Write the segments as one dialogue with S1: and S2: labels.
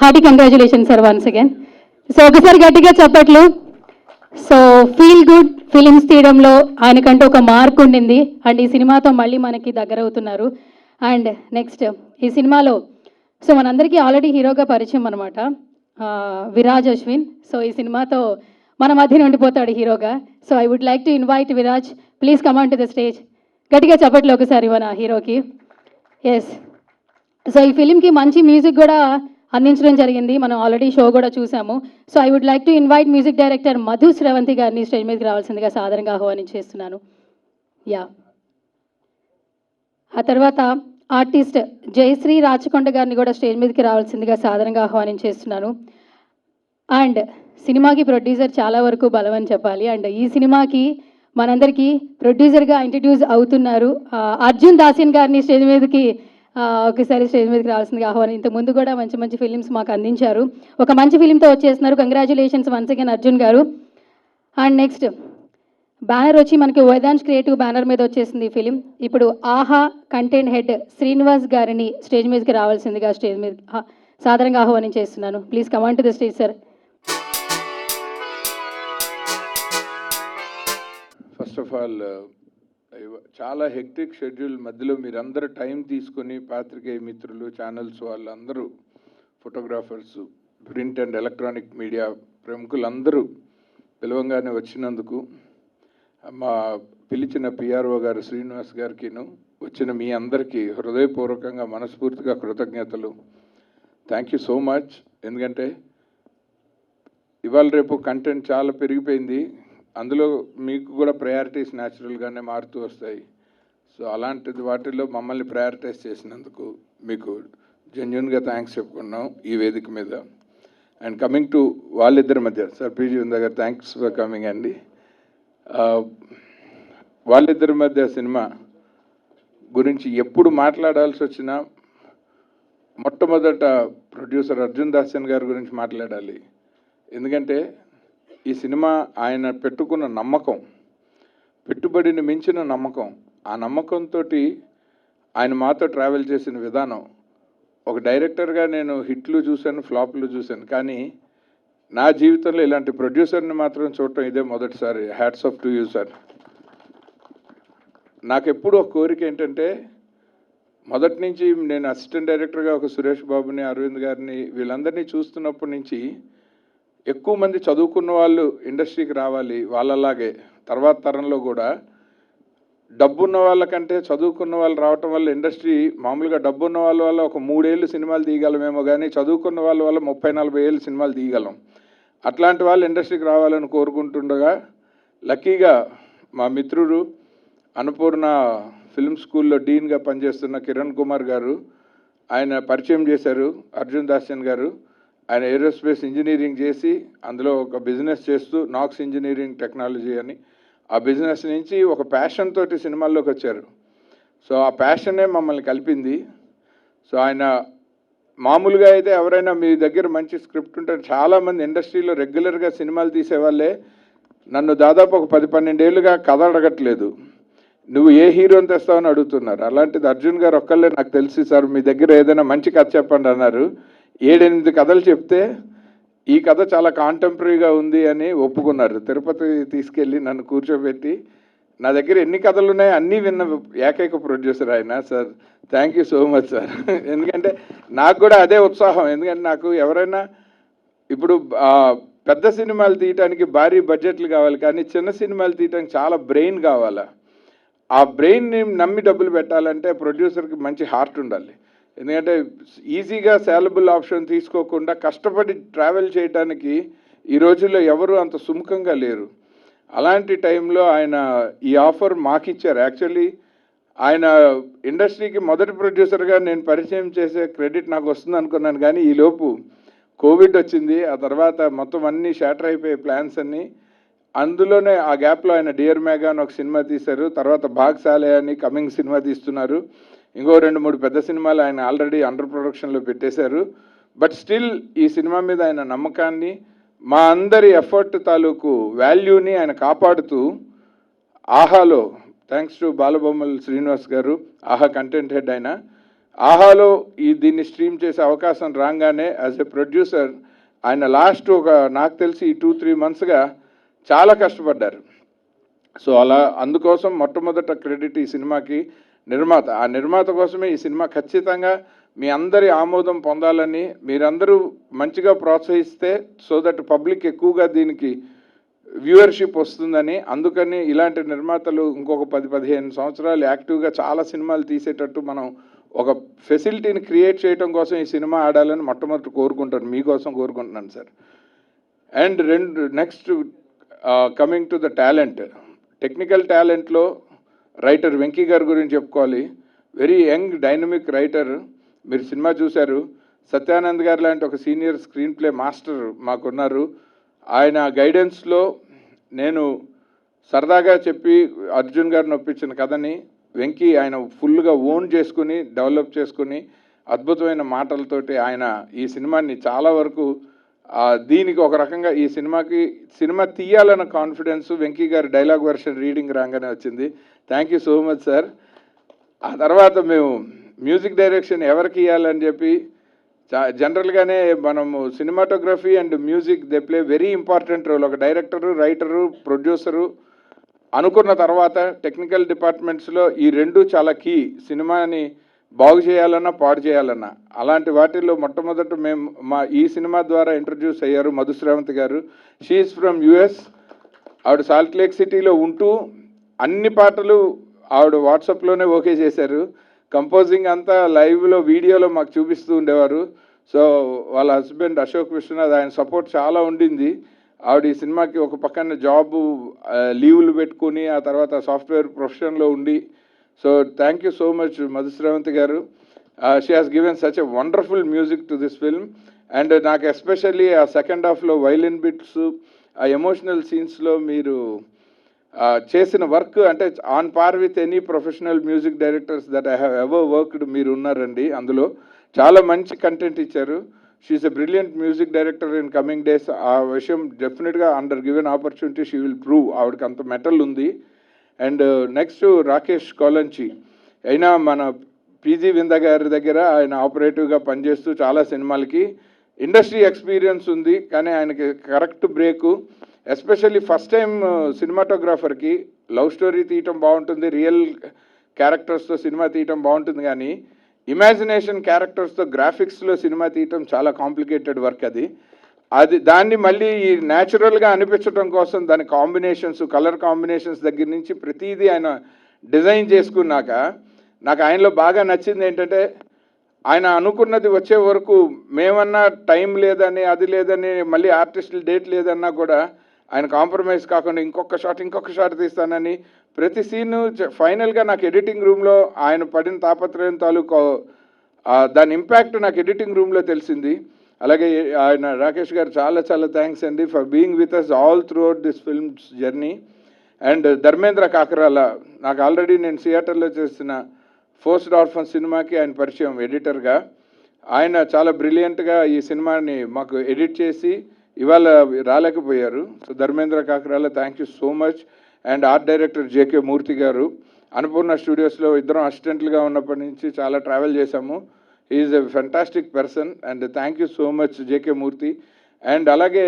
S1: Hearty congratulation sir once again. So ఒకసారి గట్టిగా చెప్పట్లు. So feel good films తీయడంలో ఆయనకంటూ ఒక mark ఉండింది అండ్ ఈ సినిమాతో మళ్ళీ మనకి దగ్గర అవుతున్నారు. అండ్ నెక్స్ట్ ఈ సినిమాలో సో మనందరికీ ఆల్రెడీ హీరోగా పరిచయం అనమాట విరాజ్ అశ్విన్. సో ఈ సినిమాతో మన మధ్యన ఉండిపోతాడు హీరోగా. So I would like to invite Viraj, please come on to the stage. గట్టిగా చెప్పట్లు ఒకసారి మన హీరోకి. ఎస్, సో ఈ ఫిలింకి మంచి మ్యూజిక్ కూడా అందించడం జరిగింది, మనం ఆల్రెడీ షో కూడా చూసాము. So I would like to invite music director Madhu Sravanthi గారిని స్టేజ్ మీదకి రావాల్సిందిగా సాదరంగా ఆహ్వానించేస్తున్నాను. యా, ఆ తర్వాత ఆర్టిస్ట్ జయశ్రీ రాచకొండ గారిని కూడా స్టేజ్ మీదకి రావాల్సిందిగా సాదరంగా ఆహ్వానించేస్తున్నాను. అండ్ సినిమాకి ప్రొడ్యూసర్ చాలా వరకు బలం అని చెప్పాలి. అండ్ ఈ సినిమాకి మనందరికీ ప్రొడ్యూసర్గా ఇంట్రడ్యూస్ అవుతున్నారు అర్జున్ దాసిన్ గారిని స్టేజ్ మీదకి ఒకసారి స్టేజ్ మీదకి రావాల్సిందిగా ఆహ్వానం. ఇంత ముందు కూడా మంచి మంచి ఫిలిమ్స్ మాకు అందించారు, ఒక మంచి ఫిలింతో వచ్చేస్తున్నారు. కంగ్రాచులేషన్స్ వన్స్ అగైన్ అర్జున్ గారు. అండ్ నెక్స్ట్ బ్యానర్ వచ్చి మనకి వేదాంశ్ క్రియేటివ్ బ్యానర్ మీద వచ్చేసింది ఈ ఫిలిం. ఇప్పుడు ఆహా కంటెంట్ హెడ్ శ్రీనివాస్ గారిని స్టేజ్ మీదకి రావాల్సిందిగా స్టేజ్ మీద సాధారణంగా ఆహ్వానించేస్తున్నాను. Please come on to the stage sir.
S2: First of all చాలా హెక్టిక్ షెడ్యూల్ మధ్యలో మీరందరూ టైం తీసుకొని పాత్రికేయ మిత్రులు, ఛానల్స్ వాళ్ళందరూ, photographers, print and electronic media ప్రముఖులందరూ పిలవంగానే వచ్చినందుకు, మా పిలిచిన పిఆర్ఓ గారు శ్రీనివాస్ గారికిను వచ్చిన మీ అందరికీ హృదయపూర్వకంగా మనస్ఫూర్తిగా కృతజ్ఞతలు. Thank you so much. ఎందుకంటే ఇవాళ రేపు కంటెంట్ చాలా పెరిగిపోయింది, అందులో మీకు కూడా ప్రయారిటీస్ న్యాచురల్గానే మారుతూ వస్తాయి. సో అలాంటిది వాటిల్లో మమ్మల్ని ప్రయారిటైజ్ చేసినందుకు మీకు జెన్యున్గా థ్యాంక్స్ చెప్పుకున్నాం ఈ వేదిక మీద. అండ్ కమింగ్ టు వాళ్ళిద్దరి మధ్య, సార్ పీజీ ఉందా గారు, థ్యాంక్స్ ఫర్ కమింగ్ అండి. వాళ్ళిద్దరి మధ్య సినిమా గురించి ఎప్పుడు మాట్లాడాల్సి వచ్చినా మొట్టమొదట ప్రొడ్యూసర్ అర్జున్ దాసిన్ గారి గురించి మాట్లాడాలి. ఎందుకంటే ఈ సినిమా ఆయన పెట్టుకున్న నమ్మకం, పెట్టుబడిని మించిన నమ్మకం, ఆ నమ్మకంతో ఆయన మాతో ట్రావెల్ చేసిన విధానం. ఒక డైరెక్టర్గా నేను హిట్లు చూశాను, ఫ్లాప్లు చూశాను, కానీ నా జీవితంలో ఇలాంటి ప్రొడ్యూసర్ని మాత్రం చూడటం ఇదే మొదటిసారి. Hats off to you sir. నాకు ఎప్పుడు ఒక కోరిక ఏంటంటే, మొదటి నుంచి నేను అసిస్టెంట్ డైరెక్టర్గా ఒక సురేష్ బాబుని, అరవింద్ గారిని వీళ్ళందరినీ చూస్తున్నప్పటి నుంచి ఎక్కువ మంది చదువుకున్న వాళ్ళు ఇండస్ట్రీకి రావాలి. వాళ్ళలాగే తర్వాత తరంలో కూడా డబ్బున్న వాళ్ళకంటే చదువుకున్న వాళ్ళు రావటం వల్ల ఇండస్ట్రీ మామూలుగా డబ్బున్న వాళ్ళ వల్ల ఒక 3 ఏళ్ళు సినిమాలు తీయగలమేమో, కానీ చదువుకున్న వాళ్ళ వల్ల 30-40 ఏళ్ళు సినిమాలు తీయగలం. అట్లాంటి వాళ్ళు ఇండస్ట్రీకి రావాలని కోరుకుంటుండగా లక్కీగా మా మిత్రుడు అన్నపూర్ణ ఫిల్మ్ స్కూల్లో డీన్గా పనిచేస్తున్న కిరణ్ కుమార్ గారు ఆయన పరిచయం చేశారు. అర్జున్ దాసిన్ గారు ఆయన ఏరోస్పేస్ ఇంజనీరింగ్ చేసి అందులో ఒక బిజినెస్ చేస్తూ నాక్స్ ఇంజనీరింగ్ టెక్నాలజీ అని ఆ బిజినెస్ నుంచి ఒక ప్యాషన్ తోటి సినిమాల్లోకి వచ్చారు. సో ఆ ప్యాషనే మమ్మల్ని కలిపింది. సో ఆయన మామూలుగా అయితే ఎవరైనా మీ దగ్గర మంచి స్క్రిప్ట్ ఉంటే, చాలామంది ఇండస్ట్రీలో రెగ్యులర్గా సినిమాలు తీసేవాళ్ళే నన్ను దాదాపు ఒక 10-12 ఏళ్ళుగా కథ అడగట్లేదు, నువ్వు ఏ హీరోని తెస్తావని అడుగుతున్నారు. అలాంటిది అర్జున్ గారు ఒక్కళ్ళే నాకు తెలిసి, సార్ మీ దగ్గర ఏదైనా మంచి కథ చెప్పండి అన్నారు. 7-8 కథలు చెప్తే ఈ కథ చాలా కాంటెంపరీగా ఉంది అని ఒప్పుకున్నారు. తిరుపతి తీసుకెళ్ళి నన్ను కూర్చోబెట్టి నా దగ్గర ఎన్ని కథలు ఉన్నాయో అన్నీ విన్న ఏకైక ప్రొడ్యూసర్ ఆయన. Sir thank you so much sir. ఎందుకంటే నాకు కూడా అదే ఉత్సాహం. ఎందుకంటే నాకు ఎవరైనా ఇప్పుడు పెద్ద సినిమాలు తీయటానికి భారీ బడ్జెట్లు కావాలి, కానీ చిన్న సినిమాలు తీయటానికి చాలా బ్రెయిన్ కావాలా. ఆ బ్రెయిన్ని నమ్మి డబ్బులు పెట్టాలంటే ప్రొడ్యూసర్కి మంచి హార్ట్ ఉండాలి. ఎందుకంటే ఈజీగా శాలబుల్ ఆప్షన్ తీసుకోకుండా కష్టపడి ట్రావెల్ చేయడానికి ఈ రోజుల్లో ఎవరు అంత సుముఖంగా లేరు. అలాంటి టైంలో ఆయన ఈ ఆఫర్ మాకిచ్చారు. యాక్చువల్లీ ఆయన ఇండస్ట్రీకి మొదటి ప్రొడ్యూసర్గా నేను పరిచయం చేసే క్రెడిట్ నాకు వస్తుంది అనుకున్నాను, కానీ ఈలోపు కోవిడ్ వచ్చింది. ఆ తర్వాత మొత్తం అన్నీ షాటర్ అయిపోయే ప్లాన్స్ అన్నీ. అందులోనే ఆ గ్యాప్లో ఆయన డియర్ మేఘా అని ఒక సినిమా తీశారు. తర్వాత భాగ్సాలే అని కమింగ్ సినిమా తీస్తున్నారు. ఇంకో 2-3 పెద్ద సినిమాలు ఆయన ఆల్రెడీ అండర్ ప్రొడక్షన్లో పెట్టేశారు. బట్ స్టిల్ ఈ సినిమా మీద ఆయన నమ్మకాన్ని, మా అందరి ఎఫర్ట్ తాలూకు వాల్యూని ఆయన కాపాడుతూ ఆహాలో థ్యాంక్స్ టు బాలబొమ్మల శ్రీనివాస్ గారు, ఆహా కంటెంట్ హెడ్ ఆయన, ఆహాలో దీన్ని స్ట్రీమ్ చేసే అవకాశం రాగానే యాజ్ ఎ ప్రొడ్యూసర్ ఆయన లాస్ట్ నాకు తెలిసి 2-3 మంత్స్గా చాలా కష్టపడ్డారు. సో అలా అందుకోసం మొట్టమొదట క్రెడిట్ ఈ సినిమాకి నిర్మాత. ఆ నిర్మాత కోసమే ఈ సినిమా ఖచ్చితంగా మీ అందరి ఆమోదం పొందాలని, మీరందరూ మంచిగా ప్రోత్సహిస్తే సో దట్ పబ్లిక్ ఎక్కువగా దీనికి వ్యూవర్షిప్ వస్తుందని, అందుకని ఇలాంటి నిర్మాతలు ఇంకొక 10-15 సంవత్సరాలు యాక్టివ్గా చాలా సినిమాలు తీసేటట్టు మనం ఒక ఫెసిలిటీని క్రియేట్ చేయడం కోసం ఈ సినిమా ఆడాలని మొట్టమొదటి కోరుకుంటాను, మీకోసం కోరుకుంటున్నాను sir. And next coming to the talent, technical టాలెంట్లో రైటర్ వెంకీ గారి గురించి చెప్పుకోవాలి. Very young dynamic writer. మీరు సినిమా చూశారు. సత్యానంద్ గారు లాంటి ఒక సీనియర్ స్క్రీన్ ప్లే మాస్టర్ మాకున్నారు. ఆయన గైడెన్స్లో నేను సరదాగా చెప్పి అర్జున్ గారిని ఒప్పించిన కథని వెంకీ ఆయన ఫుల్గా ఓన్ చేసుకుని డెవలప్ చేసుకుని అద్భుతమైన మాటలతోటి ఆయన ఈ సినిమాని చాలా వరకు దీనికి ఒక రకంగా ఈ సినిమా తీయాలన్న కాన్ఫిడెన్స్ వెంకీ గారి డైలాగ్ వెర్షన్ రీడింగ్ రాగానే వచ్చింది. Thank you so much sir. ఆ తర్వాత మేము మ్యూజిక్ డైరెక్షన్ ఎవరికి ఇవ్వాలని చెప్పి జనరల్గానే మనము cinematography and music they play very important role. ఒక డైరెక్టరు, రైటరు, ప్రొడ్యూసరు అనుకున్న తర్వాత టెక్నికల్ డిపార్ట్మెంట్స్లో ఈ రెండు చాలా కీ. సినిమాని బాగు చేయాలన్నా పాడు చేయాలన్నా అలాంటి వాటిల్లో మొట్టమొదట మేము ఈ సినిమా ద్వారా ఇంట్రడ్యూస్ అయ్యారు మధుశ్రావంతి గారు. She's from US. ఆవిడ సాల్ట్ లేక్ సిటీలో ఉంటూ అన్ని పాటలు ఆవిడ వాట్సాప్లోనే ఓకే చేశారు. కంపోజింగ్ అంతా లైవ్లో వీడియోలో మాకు చూపిస్తూ ఉండేవారు. సో వాళ్ళ హస్బెండ్ అశోక్ విశ్వనాథ్ ఆయన సపోర్ట్ చాలా ఉండింది. ఆవిడ ఈ సినిమాకి ఒక పక్కన జాబు లీవులు పెట్టుకుని ఆ తర్వాత సాఫ్ట్వేర్ ప్రొఫెషన్లో ఉండి. So thank you so much Madhushravanthi గారు. She has given such a wonderful music to this film. And నాకు ఎస్పెషల్లీ ఆ సెకండ్ హాఫ్లో వైలిన్ బిట్స్, ఆ ఎమోషనల్ సీన్స్లో మీరు చేసిన వర్క్ అంటే on par with any professional music directors that I have ever worked మీరు ఉన్నారండి. అందులో చాలా మంచి కంటెంట్ ఇచ్చారు. She's a brilliant music director in coming days. ఆ విషయం డెఫినెట్గా under given opportunity she will prove. ఆవిడకి అంత మెటల్ ఉంది. అండ్ నెక్స్ట్ రాకేష్ కోలంచి అయినా మన పీజీ వింద గారి దగ్గర ఆయన ఆపరేటివ్గా పనిచేస్తూ చాలా సినిమాలకి ఇండస్ట్రీ ఎక్స్పీరియన్స్ ఉంది. కానీ ఆయనకి correct break. Especially first time సినిమాటోగ్రాఫర్కి లవ్ స్టోరీ తీయటం బాగుంటుంది, రియల్ క్యారెక్టర్స్తో సినిమా తీయటం బాగుంటుంది, కానీ ఇమాజినేషన్ క్యారెక్టర్స్తో గ్రాఫిక్స్లో సినిమా తీయటం చాలా కాంప్లికేటెడ్ వర్క్. దాన్ని మళ్ళీ న్యాచురల్గా అనిపించడం కోసం దాని కాంబినేషన్స్, కలర్ కాంబినేషన్స్ దగ్గర నుంచి ప్రతిదీ ఆయన డిజైన్ చేసుకున్నాక నాకు ఆయనలో బాగా నచ్చింది ఏంటంటే ఆయన అనుకున్నది వచ్చే వరకు మేమన్నా టైం లేదని అది లేదని మళ్ళీ ఆర్టిస్టులు డేట్ లేదన్నా కూడా ఆయన కాంప్రమైజ్ కాకుండా ఇంకొక షాట్ తీస్తానని ప్రతి సీను ఫైనల్గా నాకు ఎడిటింగ్ రూమ్లో ఆయన పడిన తాపత్రయం తాలూకు దాని ఇంపాక్ట్ నాకు ఎడిటింగ్ రూమ్లో తెలిసింది. అలాగే ఆయన రాకేష్ గారు చాలా చాలా థ్యాంక్స్ అండి for being with us all throughout this films జర్నీ. అండ్ ధర్మేంద్ర కాకరాల నాకు ఆల్రెడీ నేను సియాటర్లో చేసిన ఫోర్స్డ్ ఆర్ఫన్ సినిమాకి ఆయన పరిచయం ఎడిటర్గా. ఆయన చాలా బ్రిలియంట్గా ఈ సినిమాని మాకు ఎడిట్ చేసి ఇవాళ రాలేకపోయారు. So Dharmendra Kakarala thank you so much. And art director JK Murthy గారు, అన్నపూర్ణ స్టూడియోస్లో ఇద్దరం అసిస్టెంట్లుగా ఉన్నప్పటి నుంచి చాలా ట్రావెల్ చేశాము. Is a fantastic person and thank you so much JK Murthy. And అలాగే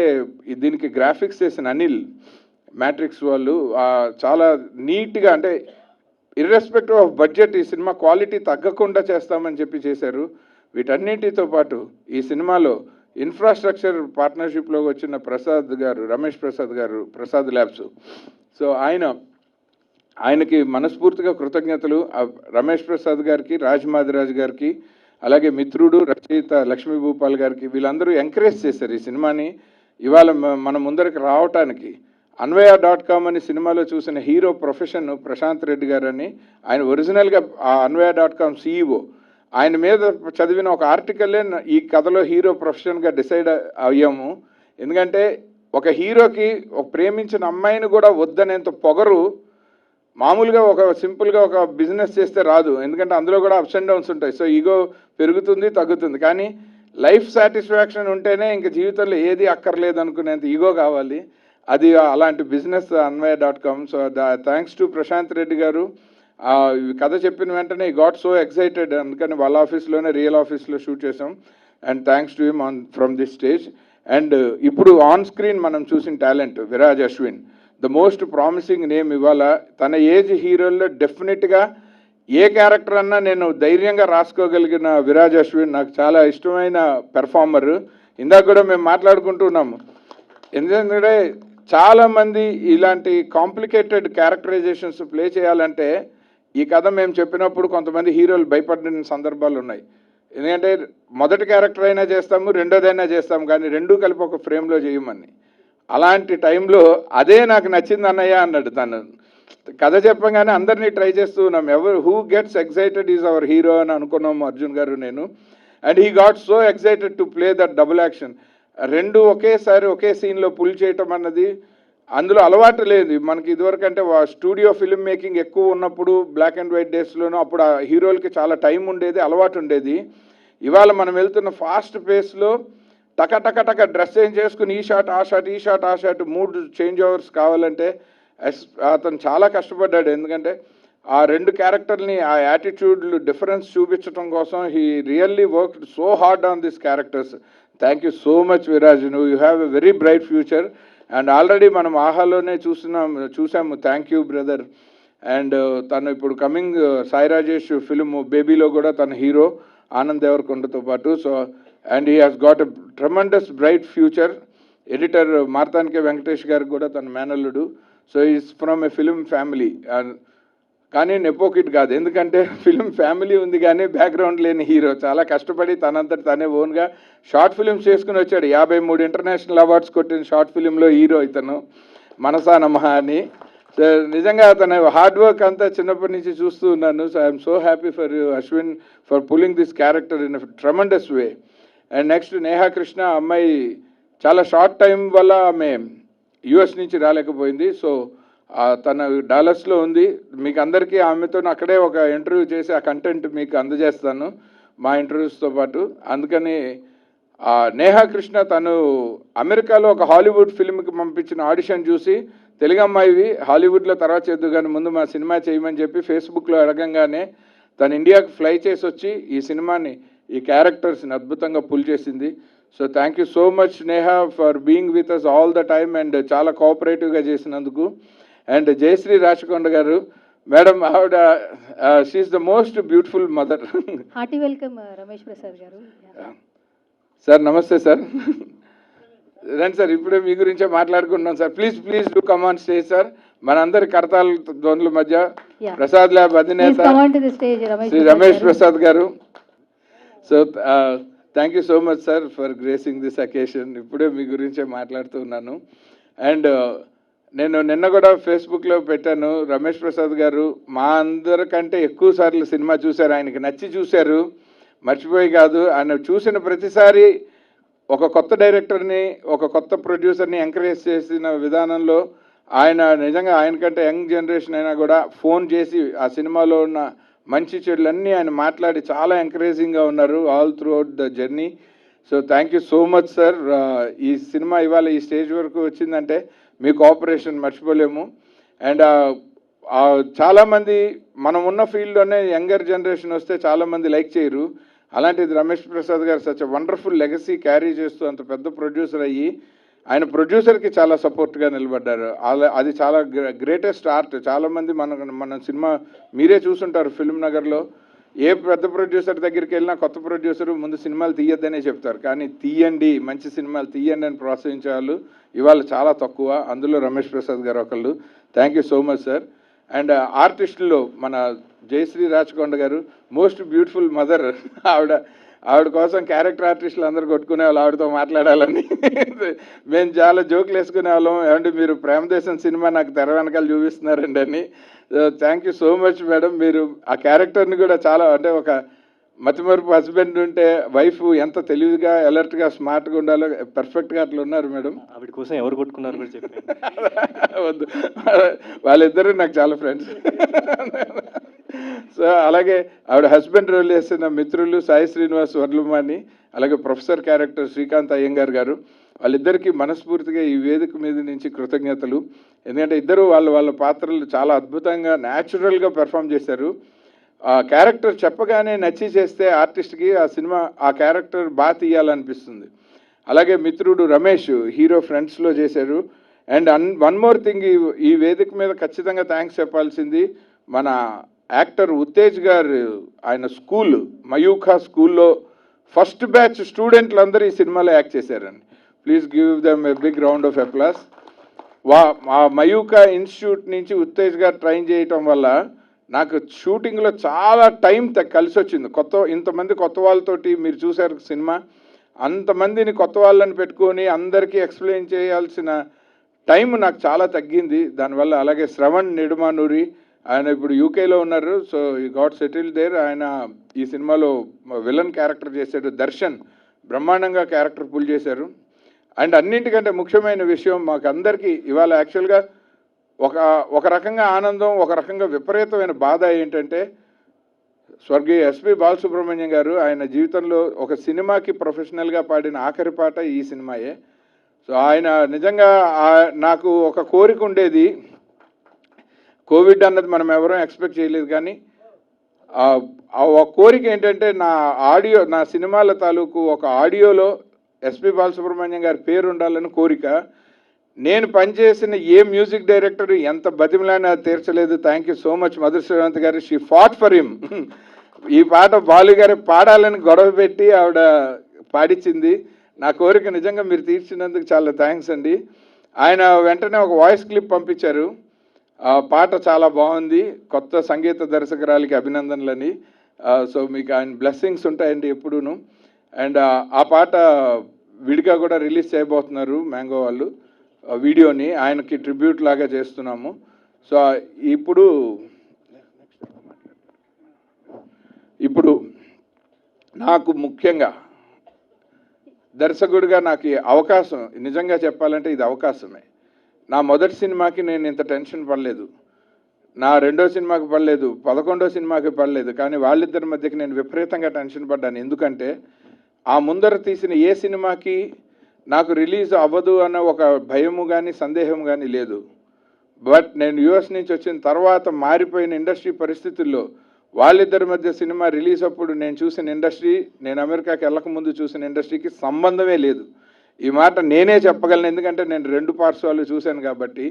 S2: దీనికి గ్రాఫిక్స్ చేసిన అనిల్ మ్యాట్రిక్స్ వాళ్ళు చాలా నీట్గా అంటే ఇర్రెస్పెక్టివ్ ఆఫ్ బడ్జెట్ ఈ సినిమా క్వాలిటీ తగ్గకుండా చేస్తామని చెప్పి చేశారు. వీటన్నిటితో పాటు ఈ సినిమాలో ఇన్ఫ్రాస్ట్రక్చర్ పార్ట్నర్షిప్లో వచ్చిన ప్రసాద్ గారు, రమేష్ ప్రసాద్ గారు, ప్రసాద్ ల్యాబ్స్. సో ఆయనకి మనస్ఫూర్తిగా కృతజ్ఞతలు. రమేష్ ప్రసాద్ గారికి, మాదిరాజ్ గారికి, అలాగే మిత్రుడు రచయిత లక్ష్మీ భూపాల్ గారికి, వీళ్ళందరూ ఎంకరేజ్ చేశారు ఈ సినిమాని ఇవాళ మన ముందరికి రావటానికి. అన్వయ.com అని సినిమాలో చూసిన హీరో ప్రొఫెషన్ ప్రశాంత్ రెడ్డి గారని, ఆయన ఒరిజినల్గా ఆ అన్వయ.com CEO. ఆయన మీద చదివిన ఒక ఆర్టికల్లే ఈ కథలో హీరో ప్రొఫెషన్గా డిసైడ్ అయ్యాము. ఎందుకంటే ఒక హీరోకి ఒక ప్రేమించిన అమ్మాయిని కూడా వద్దనేంత పొగరు మామూలుగా ఒక సింపుల్గా ఒక బిజినెస్ చేస్తే రాదు. ఎందుకంటే అందులో కూడా అప్స్ అండ్ డౌన్స్ ఉంటాయి. సో ఈగో పెరుగుతుంది, తగ్గుతుంది. కానీ లైఫ్ సాటిస్ఫాక్షన్ ఉంటేనే ఇంక జీవితంలో ఏది అక్కర్లేదు అనుకునేంత ఈగో కావాలి. అది అలాంటి బిజినెస్ అన్వయ.com. So thanks to Prashanth Reddy గారు, ఈ కథ చెప్పిన వెంటనే గాట్ సో ఎక్సైటెడ్, అందుకని వాళ్ళ ఆఫీస్లోనే రియల్ ఆఫీస్లో షూట్ చేసాం. And thanks to him on from this stage. And ఇప్పుడు ఆన్ స్క్రీన్ మనం చూసిన talent Viraj Ashwin, the most promising name. ఇవాళ తన ఏజ్ హీరోల్లో డెఫినెట్గా ఏ క్యారెక్టర్ అన్నా నేను ధైర్యంగా రాసుకోగలిగిన విరాజ్ అశ్విన్ నాకు చాలా ఇష్టమైన పెర్ఫార్మర్. ఇందాక కూడా మేము మాట్లాడుకుంటున్నాము, ఎందుకంటే చాలామంది ఇలాంటి కాంప్లికేటెడ్ క్యారెక్టరైజేషన్స్ ప్లే చేయాలంటే ఈ కథ మేము చెప్పినప్పుడు కొంతమంది హీరోలు భయపడిన సందర్భాలు ఉన్నాయి. ఎందుకంటే మొదటి క్యారెక్టర్ అయినా చేస్తాము, రెండోదైనా చేస్తాము, కానీ రెండూ కలిపి ఒక ఫ్రేమ్లో చేయమని. అలాంటి టైంలో అదే నాకు నచ్చింది అన్నయ్య అన్నాడు. తను కథ చెప్పగానే అందరినీ ట్రై చేస్తూ ఉన్నాం, ఎవరు who gets excited is our hero అని అనుకున్నాము అర్జున్ గారు నేను. And he got so excited to play that double action. రెండు ఒకేసారి ఒకే సీన్లో పుల్ చేయటం అన్నది అందులో అలవాటు లేదు మనకి. ఇదివరకు అంటే స్టూడియో ఫిల్మ్ మేకింగ్ ఎక్కువ ఉన్నప్పుడు బ్లాక్ అండ్ వైట్ డేస్లోనూ అప్పుడు ఆ హీరోలకి చాలా టైం ఉండేది, అలవాటు ఉండేది. ఇవాళ మనం వెళ్తున్న ఫాస్ట్ పేస్లో టక టక టక డ్రెస్ చేంజ్ చేసుకుని ఈ షాట్ ఆ షాట్ ఈ షాట్ ఆ షాట్ 3 చేంజ్ ఓవర్స్ కావాలంటే అతను చాలా కష్టపడ్డాడు. ఎందుకంటే ఆ రెండు క్యారెక్టర్ని ఆ యాటిట్యూడ్లు డిఫరెన్స్ చూపించడం కోసం he really worked so hard on this characters. Thank you so much Viraj, you have a very bright future. And already మనం ఆహాలోనే చూసాము. Thank you brother. అండ్ తను ఇప్పుడు కమింగ్ సాయి రాజేష్ ఫిల్మ్ బేబీలో కూడా తన హీరో ఆనంద్ దేవరకొండతో పాటు. So and he has got a tremendous bright future. Editor మార్తానికే వెంకటేష్ గారికి కూడా తన మేనల్లుడు. So is from a film family. కానీ నెపోకిట్ కాదు, ఎందుకంటే ఫిల్మ్ ఫ్యామిలీ ఉంది కానీ బ్యాక్గ్రౌండ్ లేని హీరో. చాలా కష్టపడి తనంతటి తనే ఓన్గా షార్ట్ ఫిల్మ్స్ చేసుకుని వచ్చాడు. 53 ఇంటర్నేషనల్ అవార్డ్స్ కొట్టిన షార్ట్ ఫిల్మ్లో హీరో ఇతను, మనసా నమః అని. సో నిజంగా తన హార్డ్ వర్క్ అంతా చిన్నప్పటి నుంచి చూస్తూ ఉన్నాను. So I'm so happy for you Ashwin for pulling this character in tremendous way. And next Neha Krishna అమ్మాయి చాలా షార్ట్ టైం వల్ల ఆమె యుఎస్ నుంచి రాలేకపోయింది. సో తన డాలస్లో ఉంది. మీకు అందరికీ ఆమెతో అక్కడే ఒక ఇంటర్వ్యూ చేసి ఆ కంటెంట్ మీకు అందజేస్తాను మా ఇంటర్వ్యూస్తో పాటు. అందుకని నేహా కృష్ణ తను అమెరికాలో ఒక హాలీవుడ్ ఫిల్మ్కి పంపించిన ఆడిషన్ చూసి తెలుగు అమ్మాయివి హాలీవుడ్లో తర్వాత చేద్దు కానీ ముందు మా సినిమా చేయమని చెప్పి ఫేస్బుక్లో అడగంగానే తను ఇండియాకి ఫ్లై చేసి వచ్చి ఈ సినిమాని ఈ క్యారెక్టర్స్ని అద్భుతంగా పుల్ చేసింది. So thank you so much Neha for being with us all the time and చాలా కోఆపరేటివ్గా చేసినందుకు. అండ్ జయశ్రీ రాచకొండ గారు మేడం, ఆవిడ she's the most beautiful mother.
S1: Hearty welcome Ramesh Prasad గారు.
S2: సార్ నమస్తే సార్. రండి సార్, ఇప్పుడే మీ గురించే మాట్లాడుకుంటున్నాం sir. Please please do come on stage sir. మనందరి కరతాల ధ్వనుల మధ్య ప్రసాద్ ల్యాబ్ అధినేత శ్రీ రమేష్ ప్రసాద్ గారు. So thank you so much sir for gracing this occasion. ఇప్పుడే మీ గురించే మాట్లాడుతూ ఉన్నాను. అండ్ నేను నిన్న కూడా ఫేస్బుక్లో పెట్టాను, రమేష్ ప్రసాద్ గారు మా అందరికంటే ఎక్కువ సార్లు సినిమా చూశారు, ఆయనకి నచ్చి చూశారు, మర్చిపోయి కాదు. ఆయన చూసిన ప్రతిసారి ఒక కొత్త డైరెక్టర్ని ఒక కొత్త ప్రొడ్యూసర్ని ఎంకరేజ్ చేసిన విధానంలో ఆయన నిజంగా ఆయనకంటే యంగ్ జనరేషన్ అయినా కూడా ఫోన్ చేసి ఆ సినిమాలో ఉన్న మంచి చెడులన్నీ ఆయన మాట్లాడి చాలా ఎంకరేజింగ్గా ఉన్నారు all through out the journey. So thank you so much sir. ఈ సినిమా ఇవాళ ఈ స్టేజ్ వరకు వచ్చిందంటే మీ కోఆపరేషన్ మర్చిపోలేము. అండ్ చాలామంది మనం ఉన్న ఫీల్డ్లోనే యంగర్ జనరేషన్ వస్తే చాలామంది లైక్ చేయరు. అలాంటిది రమేష్ ప్రసాద్ గారు సచ్ వండర్ఫుల్ లెగసీ క్యారీ చేస్తూ అంత పెద్ద ప్రొడ్యూసర్ అయ్యి ఆయన ప్రొడ్యూసర్కి చాలా సపోర్ట్గా నిలబడ్డారు. అది చాలా గ్రేటెస్ట్ ఆర్ట్. చాలామంది మన సినిమా మీరే చూసుంటారు ఫిల్మ్ నగర్లో. ఏ పెద్ద ప్రొడ్యూసర్ దగ్గరికి వెళ్ళినా కొత్త ప్రొడ్యూసర్ ముందు సినిమాలు తీయొద్దనే చెప్తారు, కానీ తీయండి, మంచి సినిమాలు తీయండి అని ప్రోత్సహించే వాళ్ళు ఇవాళ చాలా తక్కువ. అందులో రమేష్ ప్రసాద్ గారు ఒకళ్ళు. Thank you so much sir. And ఆర్టిస్టుల్లో మన జయశ్రీ రాచకొండ గారు మోస్ట్ బ్యూటిఫుల్ మదర్. ఆవిడ కోసం క్యారెక్టర్ ఆర్టిస్టులు అందరూ కొట్టుకునే వాళ్ళు ఆవిడతో మాట్లాడాలని. మేము చాలా జోకులు వేసుకునే వాళ్ళం, ఏమంటే మీరు ప్రేమదేశం సినిమా నాకు తెర వెనకాల చూపిస్తున్నారండి అని. Thank you so much madam. మీరు ఆ క్యారెక్టర్ని కూడా చాలా అంటే ఒక మతిమరుపు హస్బెండ్ ఉంటే వైఫ్ ఎంత తెలివిగా అలర్ట్గా స్మార్ట్గా ఉండాలో పర్ఫెక్ట్గా అట్లా ఉన్నారు మేడం.
S3: ఆవిడ కోసం ఎవరు కొట్టుకున్నారు కూడా చెప్పాను.
S2: వద్దు, వాళ్ళిద్దరూ నాకు చాలా ఫ్రెండ్స్. సో అలాగే ఆవిడ హస్బెండ్ రోల్ చేస్తున్న మిత్రులు సాయి శ్రీనివాస్ వర్లమాని, అలాగే ప్రొఫెసర్ క్యారెక్టర్ శ్రీకాంత్ అయ్యంగార్ గారు, వాళ్ళిద్దరికీ మనస్ఫూర్తిగా ఈ వేదిక మీద నుంచి కృతజ్ఞతలు. ఎందుకంటే ఇద్దరు వాళ్ళ పాత్రలు చాలా అద్భుతంగా న్యాచురల్గా పెర్ఫామ్ చేశారు. ఆ క్యారెక్టర్ చెప్పగానే నచ్చి చేస్తే ఆర్టిస్ట్కి ఆ సినిమా ఆ క్యారెక్టర్ బాగా తీయాలనిపిస్తుంది. అలాగే మిత్రుడు రమేష్ హీరో ఫ్రెండ్స్లో చేశారు. అండ్ వన్ మోర్ థింగ్, ఈ వేదిక మీద ఖచ్చితంగా థ్యాంక్స్ చెప్పాల్సింది మన యాక్టర్ ఉత్తేజ్ గారు. ఆయన స్కూల్ మయూఖా స్కూల్లో ఫస్ట్ బ్యాచ్ స్టూడెంట్లు అందరూ ఈ సినిమాలో యాక్ట్ చేశారండి. Please give them a big round of applause. ఆ మయూఖా ఇన్స్టిట్యూట్ నుంచి ఉత్తేజ్ గారు ట్రైన్ చేయటం వల్ల నాకు షూటింగ్లో చాలా టైం కలిసి వచ్చింది. ఇంతమంది కొత్త వాళ్ళతోటి మీరు చూశారు సినిమా, అంతమందిని కొత్త వాళ్ళని పెట్టుకొని అందరికీ ఎక్స్ప్లెయిన్ చేయాల్సిన టైం నాకు చాలా తగ్గింది దానివల్ల. అలాగే శ్రవణ్ నిడుమానూరి, ఆయన ఇప్పుడు యూకేలో ఉన్నారు. సో ఈ గాట్ సెటిల్ దేర్. ఆయన ఈ సినిమాలో విలన్ క్యారెక్టర్ చేశాడు. దర్శన్ బ్రహ్మాండంగా క్యారెక్టర్ పుల్ చేశారు. అండ్ అన్నింటికంటే ముఖ్యమైన విషయం మాకు అందరికీ ఇవాళ యాక్చువల్గా ఒక రకంగా ఆనందం, ఒక రకంగా విపరీతమైన బాధ ఏంటంటే స్వర్గీయ ఎస్పి బాలసుబ్రహ్మణ్యం గారు ఆయన జీవితంలో ఒక సినిమాకి ప్రొఫెషనల్గా పాడిన ఆఖరి పాట ఈ సినిమాయే. సో ఆయన నిజంగా నాకు ఒక కోరిక ఉండేది. కోవిడ్ అన్నది మనం ఎవరూ ఎక్స్పెక్ట్ చేయలేదు, కానీ ఆ కోరిక ఏంటంటే నా సినిమాల తాలూకు ఒక ఆడియోలో ఎస్పి బాలసుబ్రహ్మణ్యం గారి పేరు ఉండాలని కోరిక. నేను పనిచేసిన ఏ మ్యూజిక్ డైరెక్టర్ ఎంత బతిమలాని అది తీర్చలేదు. Thank you so much Madhur Srivanth గారు. She fought for him. ఈ పాట బాలు గారు పాడాలని గొడవ పెట్టి ఆవిడ పాడించింది. నా కోరిక నిజంగా మీరు తీర్చినందుకు చాలా థ్యాంక్స్ అండి. ఆయన వెంటనే ఒక వాయిస్ క్లిప్ పంపించారు. ఆ పాట చాలా బాగుంది, కొత్త సంగీత దర్శకురాలికి అభినందనలని. సో మీకు ఆయన బ్లెస్సింగ్స్ ఉంటాయండి ఎప్పుడూను. అండ్ ఆ పాట విడిగా కూడా రిలీజ్ చేయబోతున్నారు మ్యాంగో వాళ్ళు వీడియోని, ఆయనకి ట్రిబ్యూట్ లాగా చేస్తున్నాము. సో ఇప్పుడు నాకు ముఖ్యంగా దర్శకుడిగా నాకు అవకాశం, నిజంగా చెప్పాలంటే ఇది అవకాశమే. నా మొదటి సినిమాకి నేను ఇంత టెన్షన్ పడలేదు, నా రెండో సినిమాకి పడలేదు, 11వ సినిమాకి పడలేదు, కానీ వాళ్ళిద్దరి మధ్యకి నేను విపరీతంగా టెన్షన్ పడ్డాను. ఎందుకంటే ఆ ముందర తీసిన ఏ సినిమాకి నాకు రిలీజ్ అవ్వదు అన్న ఒక భయము కానీ సందేహం కానీ లేదు. బట్ నేను యుఎస్ నుంచి వచ్చిన తర్వాత మారిపోయిన ఇండస్ట్రీ పరిస్థితుల్లో వాళ్ళిద్దరి మధ్య సినిమా రిలీజ్ అప్పుడు నేను చూసిన ఇండస్ట్రీ, నేను అమెరికాకి వెళ్ళకముందు చూసిన ఇండస్ట్రీకి సంబంధమే లేదు. ఈ మాట నేనే చెప్పగలను, ఎందుకంటే నేను 2 పార్శ్వాలు చూశాను కాబట్టి.